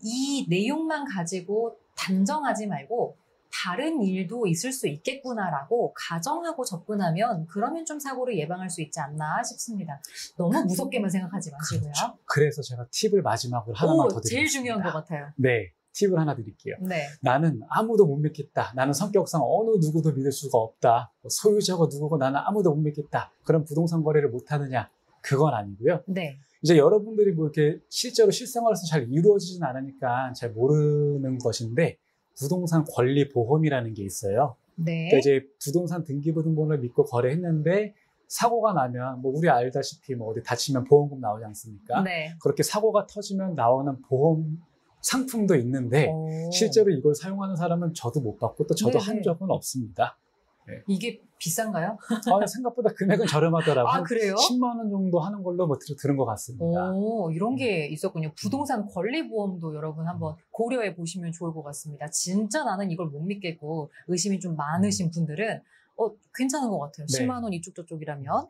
이 내용만 가지고 단정하지 말고 다른 일도 있을 수 있겠구나라고 가정하고 접근하면 그러면 좀 사고를 예방할 수 있지 않나 싶습니다. 너무 무섭게만 생각하지 마시고요. 그렇죠. 그래서 제가 팁을 마지막으로 하나만 더 드리겠습니다. 제일 중요한 것 같아요. 네, 팁을 하나 드릴게요. 네. 나는 아무도 못 믿겠다. 나는 성격상 어느 누구도 믿을 수가 없다. 소유자가 누구고 나는 아무도 못 믿겠다. 그럼 부동산 거래를 못 하느냐? 그건 아니고요. 네. 이제 여러분들이 뭐 이렇게 실제로 실생활에서 잘 이루어지진 않으니까 잘 모르는 것인데 부동산 권리 보험이라는 게 있어요. 네. 그러니까 이제 부동산 등기부 등본을 믿고 거래했는데 사고가 나면 뭐 우리 알다시피 뭐 어디 다치면 보험금 나오지 않습니까? 네. 그렇게 사고가 터지면 나오는 보험 상품도 있는데 실제로 이걸 사용하는 사람은 저도 못 받고 또 저도 네네. 한 적은 없습니다. 네. 이게 비싼가요? 생각보다 금액은 저렴하더라고요. 아, 그래요? 10만 원 정도 하는 걸로 뭐 들은 것 같습니다. 이런 게 있었군요. 부동산 권리보험도 여러분 한번 고려해 보시면 좋을 것 같습니다. 진짜 나는 이걸 못 믿겠고 의심이 좀 많으신 분들은 괜찮은 것 같아요. 네. 10만 원 이쪽 저쪽이라면.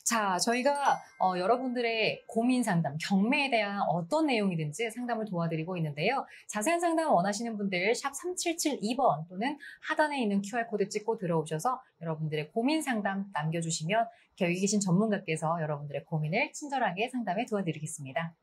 자, 저희가 여러분들의 고민 상담, 경매에 대한 어떤 내용이든지 상담을 도와드리고 있는데요. 자세한 상담 원하시는 분들 샵 3772번 또는 하단에 있는 QR코드 찍고 들어오셔서 여러분들의 고민 상담 남겨주시면 여기 계신 전문가께서 여러분들의 고민을 친절하게 상담해 도와드리겠습니다.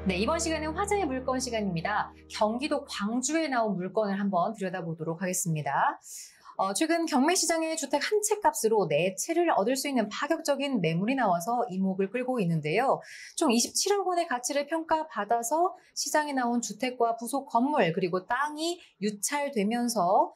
네, 이번 시간은 화제의 물건 시간입니다. 경기도 광주에 나온 물건을 한번 들여다보도록 하겠습니다. 최근 경매 시장의 주택 한 채 값으로 4채를 얻을 수 있는 파격적인 매물이 나와서 이목을 끌고 있는데요. 총 27억 원의 가치를 평가받아서 시장에 나온 주택과 부속 건물 그리고 땅이 유찰되면서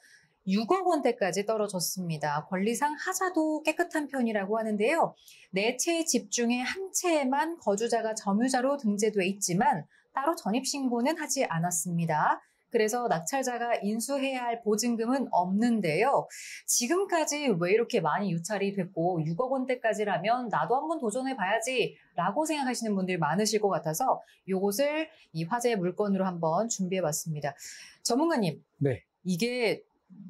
6억 원대까지 떨어졌습니다. 권리상 하자도 깨끗한 편이라고 하는데요. 4채의 집 중에 한 채에만 거주자가 점유자로 등재돼 있지만 따로 전입신고는 하지 않았습니다. 그래서 낙찰자가 인수해야 할 보증금은 없는데요. 지금까지 왜 이렇게 많이 유찰이 됐고 6억 원대까지라면 나도 한번 도전해봐야지 라고 생각하시는 분들 많으실 것 같아서 이것을 이 화제의 물건으로 한번 준비해봤습니다. 전문가님, 네. 이게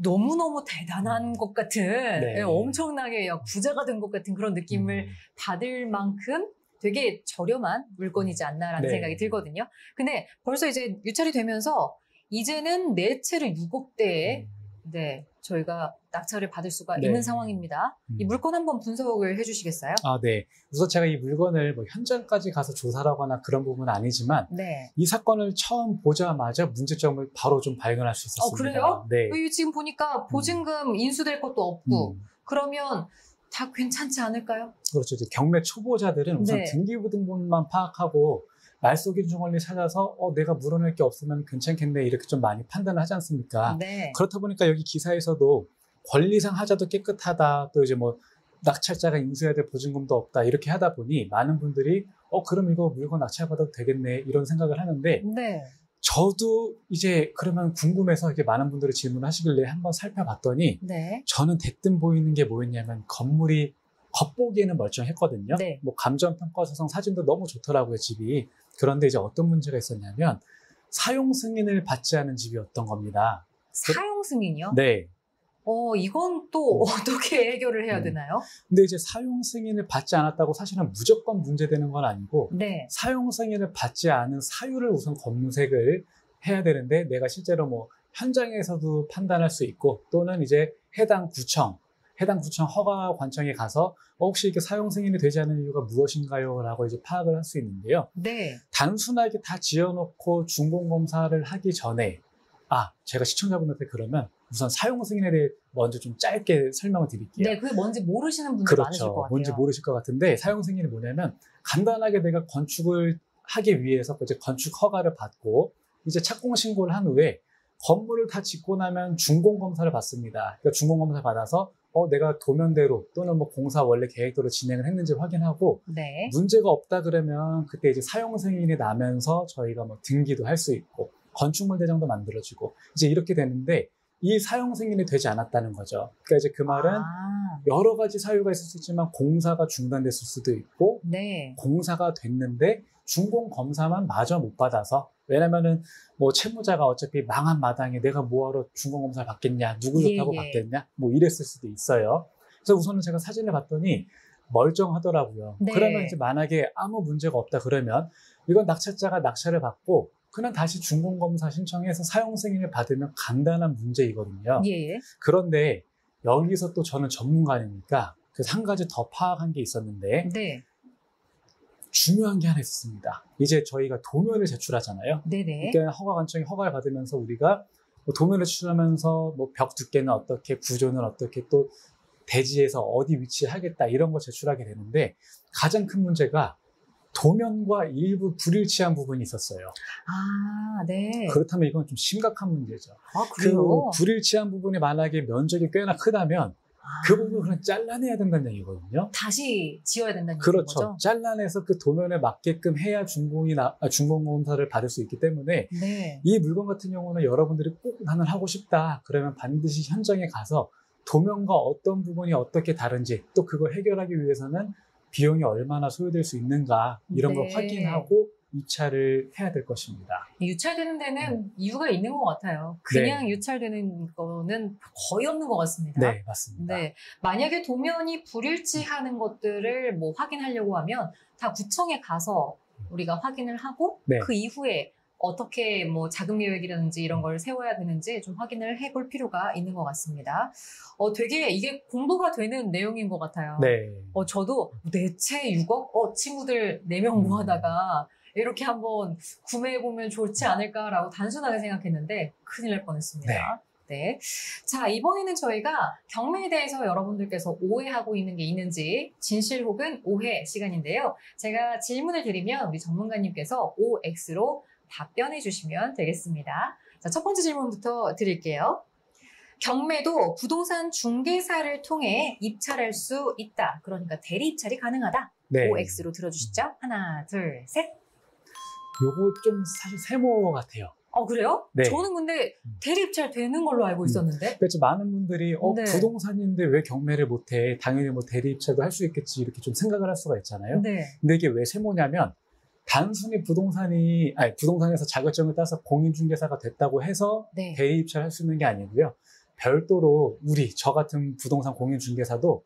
너무너무 대단한 것 같은 네. 엄청나게 부자가 된 것 같은 그런 느낌을 받을 만큼 되게 저렴한 물건이지 않나라는 네. 생각이 들거든요. 근데 벌써 이제 유찰이 되면서 이제는 4채를 6억대에 네, 저희가 낙찰을 받을 수가 네. 있는 상황입니다. 이 물건 한번 분석을 해주시겠어요? 아, 네. 우선 제가 이 물건을 뭐 현장까지 가서 조사를 하거나 그런 부분은 아니지만 네. 이 사건을 처음 보자마자 문제점을 바로 좀 발견할 수 있었습니다. 그래요? 네. 여기 지금 보니까 보증금 인수될 것도 없고 음. 그러면 다 괜찮지 않을까요? 그렇죠. 이제 경매 초보자들은 우선 네. 등기부등본만 파악하고 말소기준 원리 찾아서 내가 물어낼 게 없으면 괜찮겠네 이렇게 좀 많이 판단을 하지 않습니까? 네. 그렇다 보니까 여기 기사에서도 권리상 하자도 깨끗하다. 또 이제 뭐 낙찰자가 인수해야 될 보증금도 없다. 이렇게 하다 보니 많은 분들이 그럼 이거 물건 낙찰받아도 되겠네 이런 생각을 하는데 네. 저도 이제 그러면 궁금해서 이렇게 많은 분들이 질문을 하시길래 한번 살펴봤더니 네. 저는 대뜸 보이는 게 뭐였냐면 건물이 겉보기에는 멀쩡했거든요. 네. 뭐 감정평가서성 사진도 너무 좋더라고요, 집이. 그런데 이제 어떤 문제가 있었냐면 사용 승인을 받지 않은 집이었던 겁니다. 사용 승인이요? 네. 이건 또 어떻게 해결을 해야 되나요? 근데 이제 사용 승인을 받지 않았다고 사실은 무조건 문제되는 건 아니고 네. 사용 승인을 받지 않은 사유를 우선 검색을 해야 되는데 내가 실제로 뭐 현장에서도 판단할 수 있고 또는 이제 해당 구청 허가관청에 가서 혹시 이렇게 사용 승인이 되지 않은 이유가 무엇인가요? 라고 이제 파악을 할 수 있는데요. 네. 단순하게 다 지어놓고 준공검사를 하기 전에 제가 시청자분한테 그러면 우선 사용 승인에 대해 먼저 좀 짧게 설명을 드릴게요. 네, 그게 뭔지 모르시는 분들 많으실 것 그렇죠. 같아요. 뭔지 모르실 것 같은데 사용 승인이 뭐냐면 간단하게 내가 건축을 하기 위해서 이제 건축 허가를 받고 이제 착공 신고를 한 후에 건물을 다 짓고 나면 준공검사를 받습니다. 그러니까 준공검사 받아서 내가 도면대로 또는 뭐 공사 원래 계획대로 진행을 했는지 확인하고 네. 문제가 없다 그러면 그때 이제 사용 승인이 나면서 저희가 뭐 등기도 할 수 있고 건축물 대장도 만들어지고 이제 이렇게 되는데 이 사용 승인이 되지 않았다는 거죠. 그러니까 이제 그 말은 여러 가지 사유가 있을 수 있지만 공사가 중단됐을 수도 있고 네. 공사가 됐는데 준공 검사만 마저 못 받아서 왜냐면은 뭐 채무자가 어차피 망한 마당에 내가 뭐하러 준공 검사를 받겠냐 누구 좋다고 받겠냐 뭐 이랬을 수도 있어요. 그래서 우선은 제가 사진을 봤더니 멀쩡하더라고요. 네. 그러면 이제 만약에 아무 문제가 없다 그러면 이건 낙찰자가 낙찰을 받고 그냥 다시 준공검사 신청해서 사용 승인을 받으면 간단한 문제이거든요. 예. 그런데 여기서 또 저는 전문가니까 그래서 한 가지 더 파악한 게 있었는데 네. 중요한 게 하나 있습니다. 이제 저희가 도면을 제출하잖아요. 네네. 그러니까 허가관청이 허가를 받으면서 우리가 뭐 도면을 제출하면서 뭐 벽 두께는 어떻게 구조는 어떻게 또 대지에서 어디 위치하겠다 이런 거 제출하게 되는데 가장 큰 문제가 도면과 일부 불일치한 부분이 있었어요. 네. 그렇다면 이건 좀 심각한 문제죠. 그래요? 그 불일치한 부분이 만약에 면적이 꽤나 크다면 그 부분을 그냥 잘라내야 된다는 얘기거든요. 다시 지어야 된다는 그렇죠. 얘기인 거죠? 잘라내서 그 도면에 맞게끔 해야 준공검사를 받을 수 있기 때문에 네. 이 물건 같은 경우는 여러분들이 꼭 나는 하고 싶다. 그러면 반드시 현장에 가서 도면과 어떤 부분이 어떻게 다른지 또 그걸 해결하기 위해서는 비용이 얼마나 소요될 수 있는가 이런 걸 확인하고 유찰을 해야 될 것입니다. 유찰되는 데는 이유가 있는 것 같아요. 그냥 유찰되는 거는 거의 없는 것 같습니다. 네, 맞습니다. 네, 만약에 도면이 불일치하는 것들을 뭐 확인하려고 하면 다 구청에 가서 우리가 확인을 하고 그 이후에 어떻게 뭐 자금 계획이라든지 이런 걸 세워야 되는지 좀 확인을 해볼 필요가 있는 것 같습니다. 되게 이게 공부가 되는 내용인 것 같아요. 네. 저도 내채 6억? 친구들 4명 모아다가 이렇게 한번 구매해보면 좋지 않을까라고 단순하게 생각했는데 큰일 날 뻔했습니다. 네. 자, 이번에는 저희가 경매에 대해서 여러분들께서 오해하고 있는 게 있는지 진실 혹은 오해 시간인데요. 제가 질문을 드리면 우리 전문가님께서 OX로 답변해 주시면 되겠습니다. 자, 첫 번째 질문부터 드릴게요. 경매도 부동산 중개사를 통해 입찰할 수 있다. 그러니까 대리 입찰이 가능하다. 네. OX로 들어주시죠. 하나, 둘, 셋. 요거 좀 사실 세모 같아요. 그래요? 네. 저는 근데 대리 입찰 되는 걸로 알고 있었는데. 그렇죠. 많은 분들이 부동산인데 왜 경매를 못해? 당연히 뭐 대리 입찰도 할 수 있겠지 이렇게 좀 생각을 할 수가 있잖아요. 네. 근데 이게 왜 세모냐면 단순히 부동산에서 자격증을 따서 공인중개사가 됐다고 해서 대리 입찰할 수 있는 게 아니고요. 별도로 저 같은 부동산 공인중개사도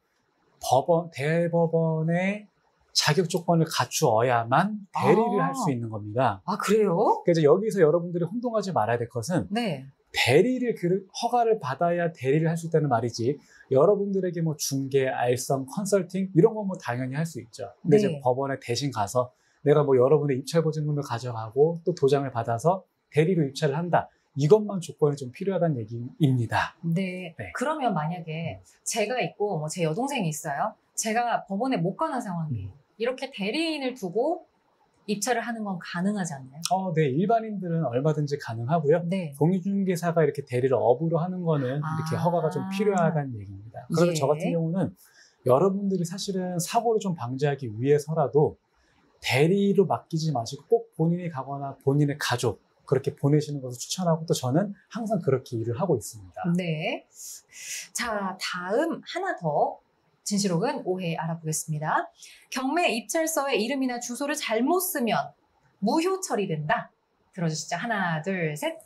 대법원의 자격 조건을 갖추어야만 대리를 할 수 있는 겁니다. 그래요? 그래서 여기서 여러분들이 혼동하지 말아야 될 것은 허가를 받아야 대리를 할 수 있다는 말이지, 여러분들에게 뭐 중개, 알선, 컨설팅 이런 건 뭐 당연히 할 수 있죠. 근데 네. 이제 법원에 대신 가서 내가 뭐 여러분의 입찰 보증금을 가져가고 또 도장을 받아서 대리로 입찰을 한다. 이것만 조건이 좀 필요하다는 얘기입니다. 네. 네. 그러면 만약에 제가 있고 뭐 제 여동생이 있어요. 제가 법원에 못 가는 상황이에요. 이렇게 대리인을 두고 입찰을 하는 건 가능하지 않나요? 네. 일반인들은 얼마든지 가능하고요. 네. 공인중개사가 이렇게 대리를 업으로 하는 거는 이렇게 허가가 좀 필요하다는 얘기입니다. 그래서 예. 저 같은 경우는 여러분들이 사실은 사고를 좀 방지하기 위해서라도 대리로 맡기지 마시고 꼭 본인이 가거나 본인의 가족 그렇게 보내시는 것을 추천하고, 또 저는 항상 그렇게 일을 하고 있습니다. 네. 자, 다음 하나 더 진실 혹은 오해 알아보겠습니다. 경매 입찰서의 이름이나 주소를 잘못 쓰면 무효 처리된다. 들어주시죠. 하나, 둘, 셋.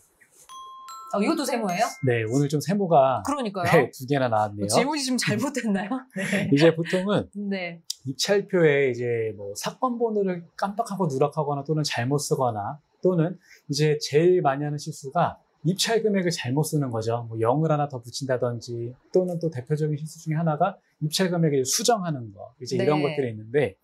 이것도 세모예요? 네, 오늘 좀 세모가 그러니까요. 네, 2개나 나왔네요. 질문이 좀 잘못됐나요? 네. 이제 보통은 네. 입찰표에 이제 뭐 사건 번호를 깜빡하고 누락하거나 또는 잘못 쓰거나, 또는 이제 제일 많이 하는 실수가 입찰 금액을 잘못 쓰는 거죠. 뭐 0을 하나 더 붙인다든지, 또는 또 대표적인 실수 중에 하나가 입찰 금액을 수정하는 거, 이제 네. 이런 것들이 있는데,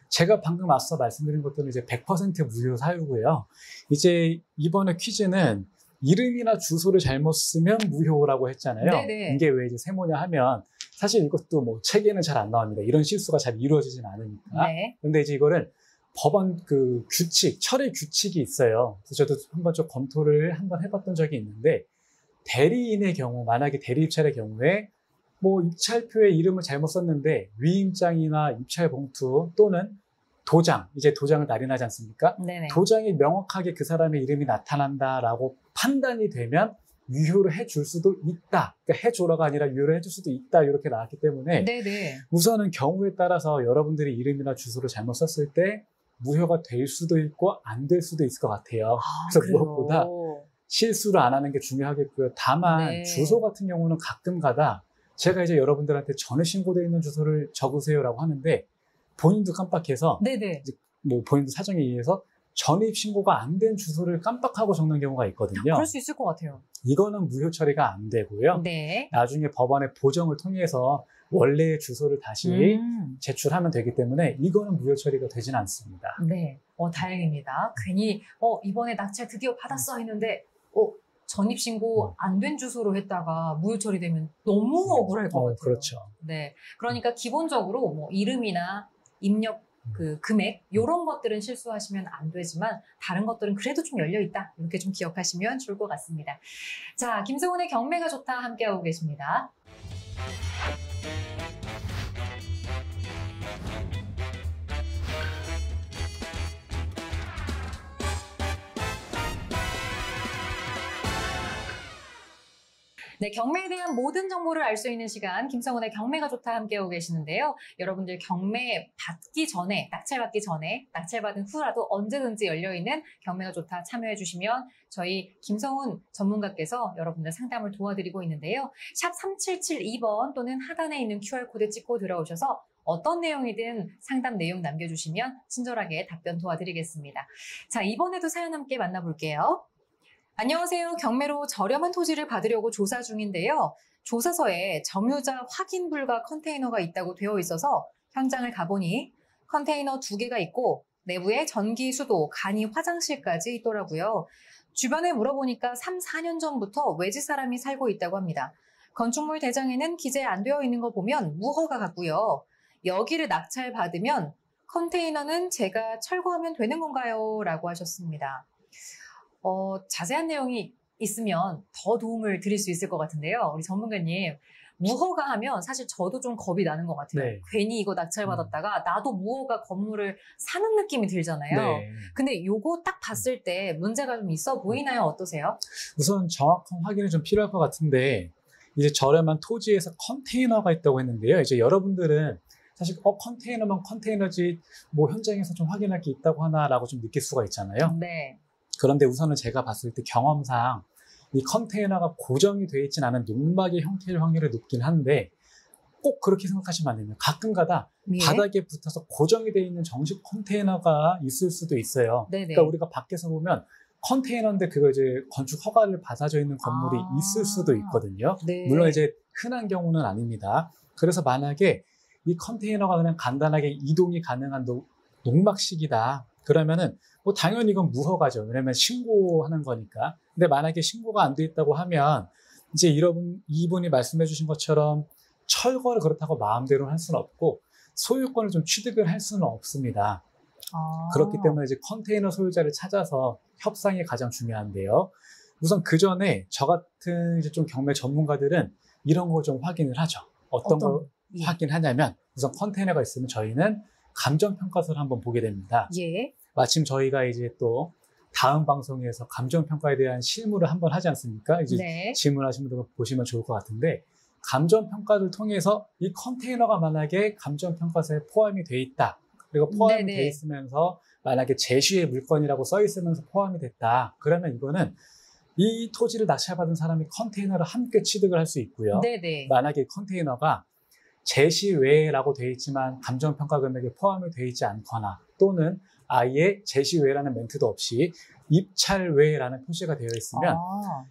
제가 방금 앞서 말씀드린 것들은 이제 100% 무효 사유고요. 이제 이번에 퀴즈는 이름이나 주소를 잘못 쓰면 무효라고 했잖아요. 네네. 이게 왜 이제 세모냐 하면, 사실 이것도 뭐 책에는 잘 안 나옵니다. 이런 실수가 잘 이루어지진 않으니까. 네. 근데 이제 이거를 법원 그 규칙, 처리 규칙이 있어요. 그래서 저도 한번 좀 검토를 한번 해봤던 적이 있는데, 대리인의 경우, 만약에 대리 입찰의 경우에 뭐 입찰표에 이름을 잘못 썼는데 위임장이나 입찰 봉투 또는 도장, 이제 도장을 날인하지 않습니까? 네네. 도장이 명확하게 그 사람의 이름이 나타난다라고 판단이 되면 유효를 해줄 수도 있다. 그러니까 해줘라가 아니라 유효를 해줄 수도 있다. 이렇게 나왔기 때문에 네네. 우선은 경우에 따라서 여러분들이 이름이나 주소를 잘못 썼을 때 무효가 될 수도 있고 안 될 수도 있을 것 같아요. 그래서 그래요? 무엇보다 실수를 안 하는 게 중요하겠고요. 다만 네. 주소 같은 경우는 가끔 가다 제가 이제 여러분들한테 전에 신고되어 있는 주소를 적으세요라고 하는데, 본인도 깜빡해서 네네. 뭐 본인도 사정에 의해서 전입 신고가 안 된 주소를 깜빡하고 적는 경우가 있거든요. 그럴 수 있을 것 같아요. 이거는 무효 처리가 안 되고요. 네. 나중에 법원의 보정을 통해서 원래의 주소를 다시 제출하면 되기 때문에 이거는 무효 처리가 되진 않습니다. 네. 다행입니다. 괜히 이번에 낙찰 드디어 받았어 했는데 전입신고 안 된 주소로 했다가 무효 처리되면 너무 억울할 것 같아요. 그렇죠. 네. 그러니까 기본적으로 뭐 이름이나 입력 그 금액 이런 것들은 실수하시면 안 되지만 다른 것들은 그래도 좀 열려 있다. 이렇게 좀 기억하시면 좋을 것 같습니다. 자, 김성훈의 경매가 좋다 함께하고 계십니다. 네, 경매에 대한 모든 정보를 알 수 있는 시간, 김성훈의 경매가 좋다 함께하고 계시는데요. 여러분들 경매 받기 전에, 낙찰 받기 전에, 낙찰 받은 후라도 언제든지 열려있는 경매가 좋다 참여해 주시면 저희 김성훈 전문가께서 여러분들 상담을 도와드리고 있는데요. 샵 3772번 또는 하단에 있는 QR코드 찍고 들어오셔서 어떤 내용이든 상담 내용 남겨주시면 친절하게 답변 도와드리겠습니다. 자, 이번에도 사연 함께 만나볼게요. 안녕하세요. 경매로 저렴한 토지를 받으려고 조사 중인데요. 조사서에 점유자 확인 불가 컨테이너가 있다고 되어 있어서 현장을 가보니 컨테이너 2개가 있고 내부에 전기, 수도, 간이, 화장실까지 있더라고요. 주변에 물어보니까 3, 4년 전부터 외지 사람이 살고 있다고 합니다. 건축물 대장에는 기재 안 되어 있는 거 보면 무허가 같고요. 여기를 낙찰 받으면 컨테이너는 제가 철거하면 되는 건가요? 라고 하셨습니다. 자세한 내용이 있으면 더 도움을 드릴 수 있을 것 같은데요. 우리 전문가님, 무허가 하면 사실 저도 좀 겁이 나는 것 같아요. 네. 괜히 이거 낙찰받았다가 나도 무허가 건물을 사는 느낌이 들잖아요. 네. 근데 요거 딱 봤을 때 문제가 좀 있어 보이나요? 어떠세요? 우선 정확한 확인이 좀 필요할 것 같은데, 이제 저렴한 토지에서 컨테이너가 있다고 했는데요. 이제 여러분들은 사실 컨테이너면 컨테이너지 뭐 현장에서 좀 확인할 게 있다고 하나라고 좀 느낄 수가 있잖아요. 네. 그런데 우선은 제가 봤을 때 경험상 이 컨테이너가 고정이 되어 있진 않은 농막의 형태일 확률이 높긴 한데, 꼭 그렇게 생각하시면 안 됩니다. 가끔가다 예. 바닥에 붙어서 고정이 되어 있는 정식 컨테이너가 있을 수도 있어요. 네네. 그러니까 우리가 밖에서 보면 컨테이너인데 그거 이제 건축 허가를 받아져 있는 건물이 있을 수도 있거든요. 네. 물론 이제 흔한 경우는 아닙니다. 그래서 만약에 이 컨테이너가 그냥 간단하게 이동이 가능한 농막식이다. 그러면은 뭐 당연히 이건 무허가죠. 왜냐면 신고하는 거니까. 근데 만약에 신고가 안 돼 있다고 하면 이제 이분이 말씀해 주신 것처럼 철거를 그렇다고 마음대로 할 수는 없고 소유권을 좀 취득을 할 수는 없습니다. 그렇기 때문에 이제 컨테이너 소유자를 찾아서 협상이 가장 중요한데요. 우선 그 전에 저 같은 이제 좀 경매 전문가들은 이런 걸 좀 확인을 하죠. 어떤 걸 예. 확인하냐면 우선 컨테이너가 있으면 저희는 감정평가서를 한번 보게 됩니다. 예. 마침 저희가 이제 또 다음 방송에서 감정평가에 대한 실무를 한번 하지 않습니까? 이제 네. 질문하신 분들 보시면 좋을 것 같은데 감정평가를 통해서 이 컨테이너가 만약에 감정평가서에 포함이 돼 있다. 그리고 포함이 네네. 돼 있으면서 만약에 제시의 물건이라고 써 있으면서 포함이 됐다. 그러면 이거는 이 토지를 낙찰받은 사람이 컨테이너를 함께 취득을 할 수 있고요. 네네. 만약에 컨테이너가 제시 외라고 되어 있지만 감정평가 금액에 포함이 되어 있지 않거나 또는 아예 제시 외라는 멘트도 없이 입찰 외라는 표시가 되어 있으면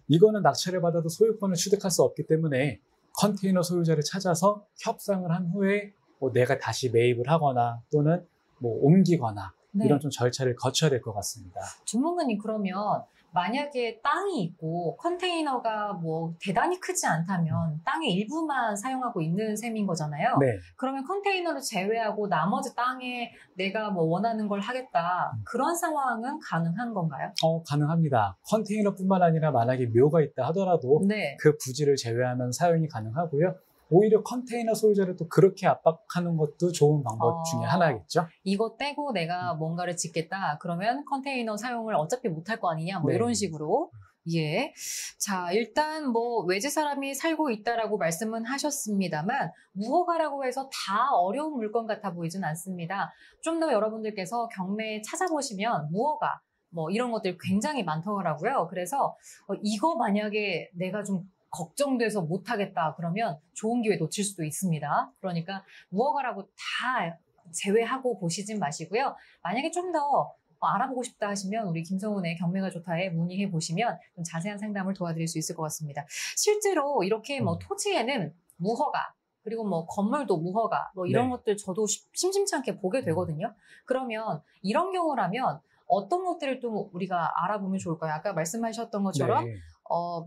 이거는 낙찰을 받아도 소유권을 취득할 수 없기 때문에 컨테이너 소유자를 찾아서 협상을 한 후에 뭐 내가 다시 매입을 하거나 또는 뭐 옮기거나 네. 이런 좀 절차를 거쳐야 될 것 같습니다. 전문가님 그러면 만약에 땅이 있고 컨테이너가 뭐 대단히 크지 않다면 땅의 일부만 사용하고 있는 셈인 거잖아요. 네. 그러면 컨테이너를 제외하고 나머지 땅에 내가 뭐 원하는 걸 하겠다. 그런 상황은 가능한 건가요? 가능합니다. 컨테이너뿐만 아니라 만약에 묘가 있다 하더라도 네. 그 부지를 제외하면 사용이 가능하고요. 오히려 컨테이너 소유자를 또 그렇게 압박하는 것도 좋은 방법 중에 하나겠죠. 이거 떼고 내가 뭔가를 짓겠다. 그러면 컨테이너 사용을 어차피 못할 거 아니냐. 뭐 네. 이런 식으로. 예. 자, 일단 뭐 외지 사람이 살고 있다라고 말씀은 하셨습니다만 무허가라고 해서 다 어려운 물건 같아 보이진 않습니다. 좀 더 여러분들께서 경매에 찾아보시면 무허가 뭐 이런 것들 굉장히 많더라고요. 그래서 이거 만약에 내가 좀 걱정돼서 못하겠다 그러면 좋은 기회 놓칠 수도 있습니다. 그러니까 무허가라고 다 제외하고 보시진 마시고요. 만약에 좀 더 알아보고 싶다 하시면 우리 김성훈의 경매가 좋다에 문의해 보시면 좀 자세한 상담을 도와드릴 수 있을 것 같습니다. 실제로 이렇게 뭐 토지에는 무허가 그리고 뭐 건물도 무허가 뭐 이런 네. 것들 저도 심심치 않게 보게 되거든요. 그러면 이런 경우라면 어떤 것들을 또 우리가 알아보면 좋을까요? 아까 말씀하셨던 것처럼 네.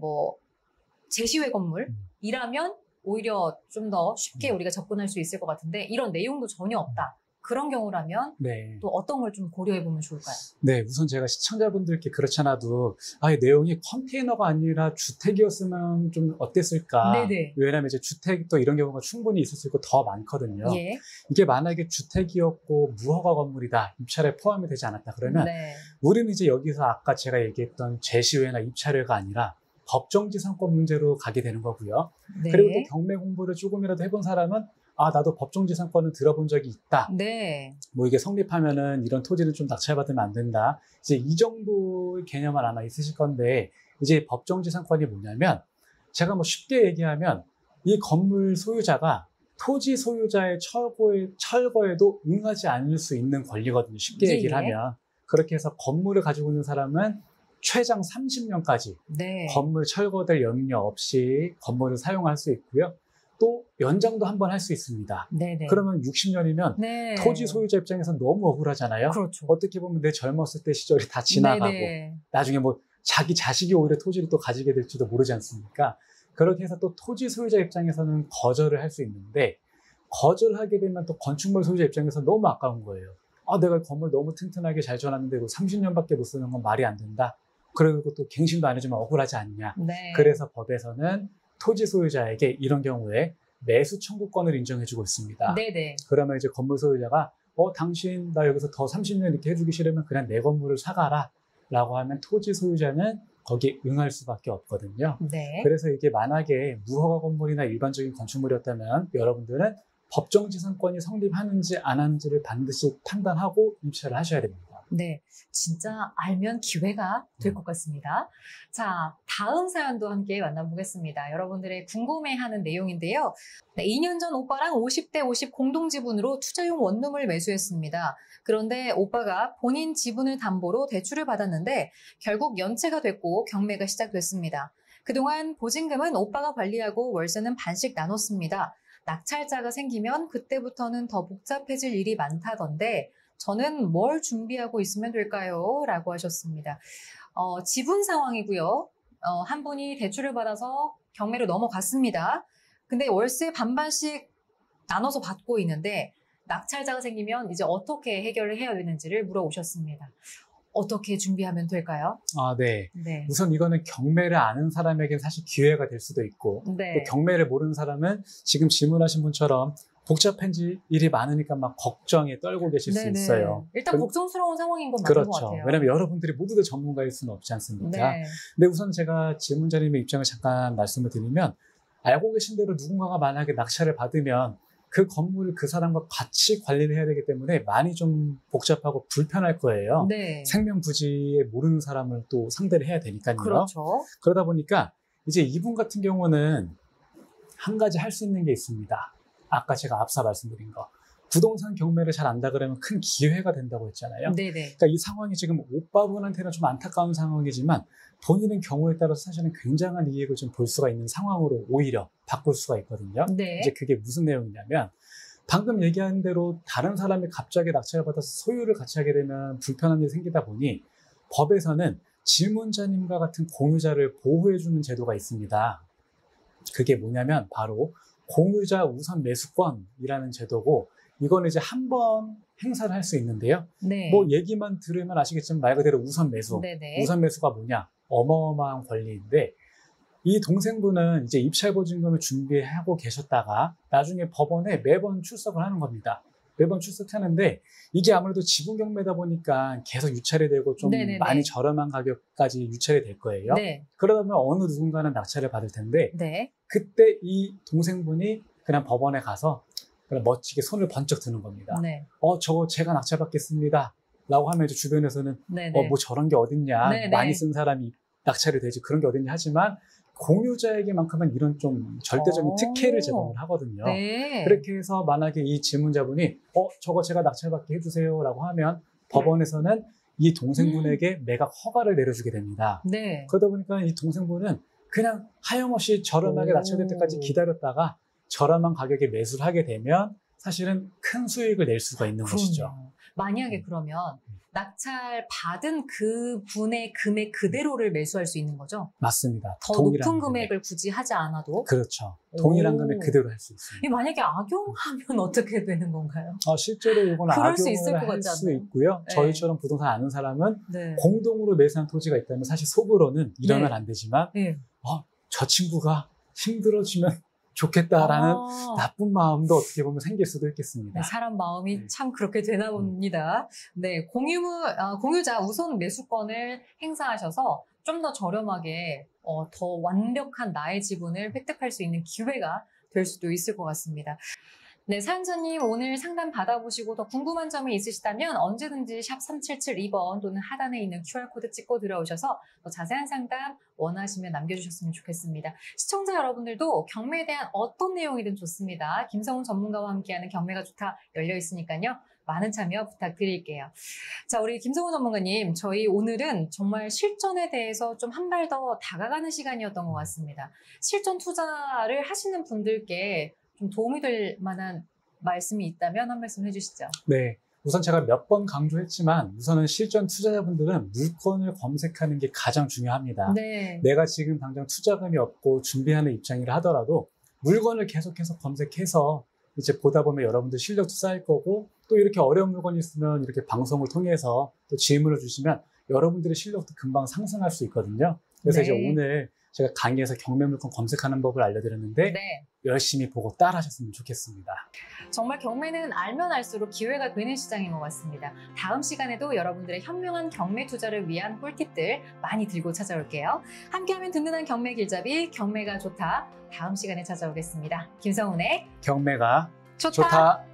뭐 제시외 건물이라면 오히려 좀 더 쉽게 우리가 접근할 수 있을 것 같은데 이런 내용도 전혀 없다. 그런 경우라면 네. 또 어떤 걸 좀 고려해보면 좋을까요? 네, 우선 제가 시청자분들께 그렇지 않아도 이 내용이 컨테이너가 아니라 주택이었으면 좀 어땠을까? 네네. 왜냐하면 이제 주택도 이런 경우가 충분히 있을 수 있고 더 많거든요. 예. 이게 만약에 주택이었고 무허가 건물이다, 입찰에 포함이 되지 않았다 그러면 네. 우리는 이제 여기서 아까 제가 얘기했던 제시외나 입찰외가 아니라 법정지상권 문제로 가게 되는 거고요. 네. 그리고 또 경매 공부를 조금이라도 해본 사람은 나도 법정지상권을 들어본 적이 있다. 네. 뭐 이게 성립하면은 이런 토지를 좀 낙찰받으면 안 된다. 이제 이 정도의 개념은 아마 있으실 건데 이제 법정지상권이 뭐냐면 제가 뭐 쉽게 얘기하면 이 건물 소유자가 토지 소유자의 철거에도 응하지 않을 수 있는 권리거든요. 쉽게 예, 얘기를 예. 하면. 그렇게 해서 건물을 가지고 있는 사람은 최장 30년까지 네. 건물 철거될 염려 없이 건물을 사용할 수 있고요. 또 연장도 한번 할 수 있습니다. 네네. 그러면 60년이면 네. 토지 소유자 입장에서 너무 억울하잖아요. 그렇죠. 어떻게 보면 내 젊었을 때 시절이 다 지나가고 네네. 나중에 뭐 자기 자식이 오히려 토지를 또 가지게 될지도 모르지 않습니까? 그렇게 해서 또 토지 소유자 입장에서는 거절을 할 수 있는데 거절하게 되면 또 건축물 소유자 입장에서 너무 아까운 거예요. 내가 건물 너무 튼튼하게 잘 지어놨는데 30년밖에 못 쓰는 건 말이 안 된다. 그리고 또 갱신도 안 해주면 억울하지 않냐. 네. 그래서 법에서는 토지 소유자에게 이런 경우에 매수 청구권을 인정해주고 있습니다. 네네. 그러면 이제 건물 소유자가 당신 나 여기서 더 30년 이렇게 해주기 싫으면 그냥 내 건물을 사가라 라고 하면 토지 소유자는 거기에 응할 수밖에 없거든요. 네. 그래서 이게 만약에 무허가 건물이나 일반적인 건축물이었다면 여러분들은 법정지상권이 성립하는지 안 하는지를 반드시 판단하고 입찰을 하셔야 됩니다. 네. 진짜 알면 기회가 될 것 같습니다. 자, 다음 사연도 함께 만나보겠습니다. 여러분들의 궁금해하는 내용인데요. 네, 2년 전 오빠랑 50대 50 공동지분으로 투자용 원룸을 매수했습니다. 그런데 오빠가 본인 지분을 담보로 대출을 받았는데 결국 연체가 됐고 경매가 시작됐습니다. 그동안 보증금은 오빠가 관리하고 월세는 반씩 나눴습니다. 낙찰자가 생기면 그때부터는 더 복잡해질 일이 많다던데 저는 뭘 준비하고 있으면 될까요? 라고 하셨습니다. 지분 상황이고요. 한 분이 대출을 받아서 경매로 넘어갔습니다. 근데 월세 반반씩 나눠서 받고 있는데 낙찰자가 생기면 이제 어떻게 해결을 해야 되는지를 물어오셨습니다. 어떻게 준비하면 될까요? 네. 네. 우선 이거는 경매를 아는 사람에게는 사실 기회가 될 수도 있고 네. 또 경매를 모르는 사람은 지금 질문하신 분처럼 복잡한 일이 많으니까 막 걱정에 떨고 계실 수 있어요. 일단 걱정스러운 상황인 건 맞는 것 같아요. 왜냐하면 여러분들이 모두 다 전문가일 수는 없지 않습니까? 네. 근데 우선 제가 질문자님의 입장을 잠깐 말씀을 드리면 알고 계신 대로 누군가가 만약에 낙찰을 받으면 그 건물을 그 사람과 같이 관리를 해야 되기 때문에 많이 좀 복잡하고 불편할 거예요. 네. 생명부지에 모르는 사람을 또 상대를 해야 되니까요. 그렇죠. 그러다 보니까 이제 이분 같은 경우는 한 가지 할 수 있는 게 있습니다. 아까 제가 앞서 말씀드린 거. 부동산 경매를 잘 안다 그러면 큰 기회가 된다고 했잖아요. 네네. 그러니까 이 상황이 지금 오빠분한테는 좀 안타까운 상황이지만 본인은 경우에 따라서 사실은 굉장한 이익을 좀 볼 수가 있는 상황으로 오히려 바꿀 수가 있거든요. 네. 이제 그게 무슨 내용이냐면 방금 얘기한 대로 다른 사람이 갑자기 낙찰을 받아서 소유를 같이 하게 되면 불편한 일이 생기다 보니 법에서는 질문자님과 같은 공유자를 보호해주는 제도가 있습니다. 그게 뭐냐면 바로 공유자 우선 매수권이라는 제도고 이거는 이제 한 번 행사를 할 수 있는데요. 네. 뭐 얘기만 들으면 아시겠지만 말 그대로 우선 매수. 네네. 우선 매수가 뭐냐? 어마어마한 권리인데 이 동생분은 이제 입찰보증금을 준비하고 계셨다가 나중에 법원에 매번 출석을 하는 겁니다. 매번 출석하는데 이게 아무래도 지분 경매다 보니까 계속 유찰이 되고 좀 네네네. 많이 저렴한 가격까지 유찰이 될 거예요. 네. 그러다 보면 어느 누군가는 낙찰을 받을 텐데 네. 그때 이 동생분이 그냥 법원에 가서 그냥 멋지게 손을 번쩍 드는 겁니다. 네. 저거 제가 낙찰받겠습니다. 라고 하면 이제 주변에서는 네네. 뭐 저런 게 어딨냐. 네네. 많이 쓴 사람이 낙찰이 되지. 그런 게 어딨냐 하지만 공유자에게만큼은 이런 좀 절대적인 특혜를 제공을 하거든요. 네. 그렇게 해서 만약에 이 질문자분이 저거 제가 낙찰받게 해주세요 라고 하면 법원에서는 이 동생분에게 매각 허가를 내려주게 됩니다. 네. 그러다 보니까 이 동생분은 그냥 하염없이 저렴하게 낙찰될 때까지 기다렸다가 저렴한 가격에 매수를 하게 되면 사실은 큰 수익을 낼 수가 있는 것이죠. 그럼요. 만약에 그러면 낙찰 받은 그 분의 금액 그대로를 매수할 수 있는 거죠? 맞습니다. 더 동일한 높은 금액. 금액을 굳이 하지 않아도? 그렇죠. 동일한 오. 금액 그대로 할 수 있습니다. 만약에 악용하면 어떻게 되는 건가요? 실제로 이거는 그럴 수 있을 악용을 것 할 같지 수 않나요? 있고요. 네. 저희처럼 부동산 아는 사람은 네. 공동으로 매수한 토지가 있다면 사실 속으로는 이러면 네. 안 되지만 네. 저 친구가 힘들어지면 좋겠다라는 나쁜 마음도 어떻게 보면 생길 수도 있겠습니다. 네, 사람 마음이 네. 참 그렇게 되나 봅니다. 네, 공유자 우선 매수권을 행사하셔서 좀 더 저렴하게 더 완벽한 나의 지분을 획득할 수 있는 기회가 될 수도 있을 것 같습니다. 네, 사연자님 오늘 상담 받아보시고 더 궁금한 점이 있으시다면 언제든지 샵 3772번 또는 하단에 있는 QR코드 찍고 들어오셔서 더 자세한 상담 원하시면 남겨주셨으면 좋겠습니다. 시청자 여러분들도 경매에 대한 어떤 내용이든 좋습니다. 김성훈 전문가와 함께하는 경매가 좋다 열려 있으니까요. 많은 참여 부탁드릴게요. 자, 우리 김성훈 전문가님, 저희 오늘은 정말 실전에 대해서 좀 한 발 더 다가가는 시간이었던 것 같습니다. 실전 투자를 하시는 분들께 좀 도움이 될 만한 말씀이 있다면 한 말씀 해주시죠. 네. 우선 제가 몇 번 강조했지만 우선은 실전 투자자분들은 물건을 검색하는 게 가장 중요합니다. 네. 내가 지금 당장 투자금이 없고 준비하는 입장이라 하더라도 물건을 계속해서 검색해서 이제 보다 보면 여러분들 실력도 쌓일 거고 또 이렇게 어려운 물건이 있으면 이렇게 방송을 통해서 또 질문을 주시면 여러분들의 실력도 금방 상승할 수 있거든요. 그래서 네. 이제 오늘 제가 강의에서 경매 물건 검색하는 법을 알려드렸는데 네. 열심히 보고 따라 하셨으면 좋겠습니다. 정말 경매는 알면 알수록 기회가 되는 시장인 것 같습니다. 다음 시간에도 여러분들의 현명한 경매 투자를 위한 꿀팁들 많이 들고 찾아올게요. 함께하면 든든한 경매 길잡이, 경매가 좋다. 다음 시간에 찾아오겠습니다. 김성훈의 경매가 좋다. 좋다.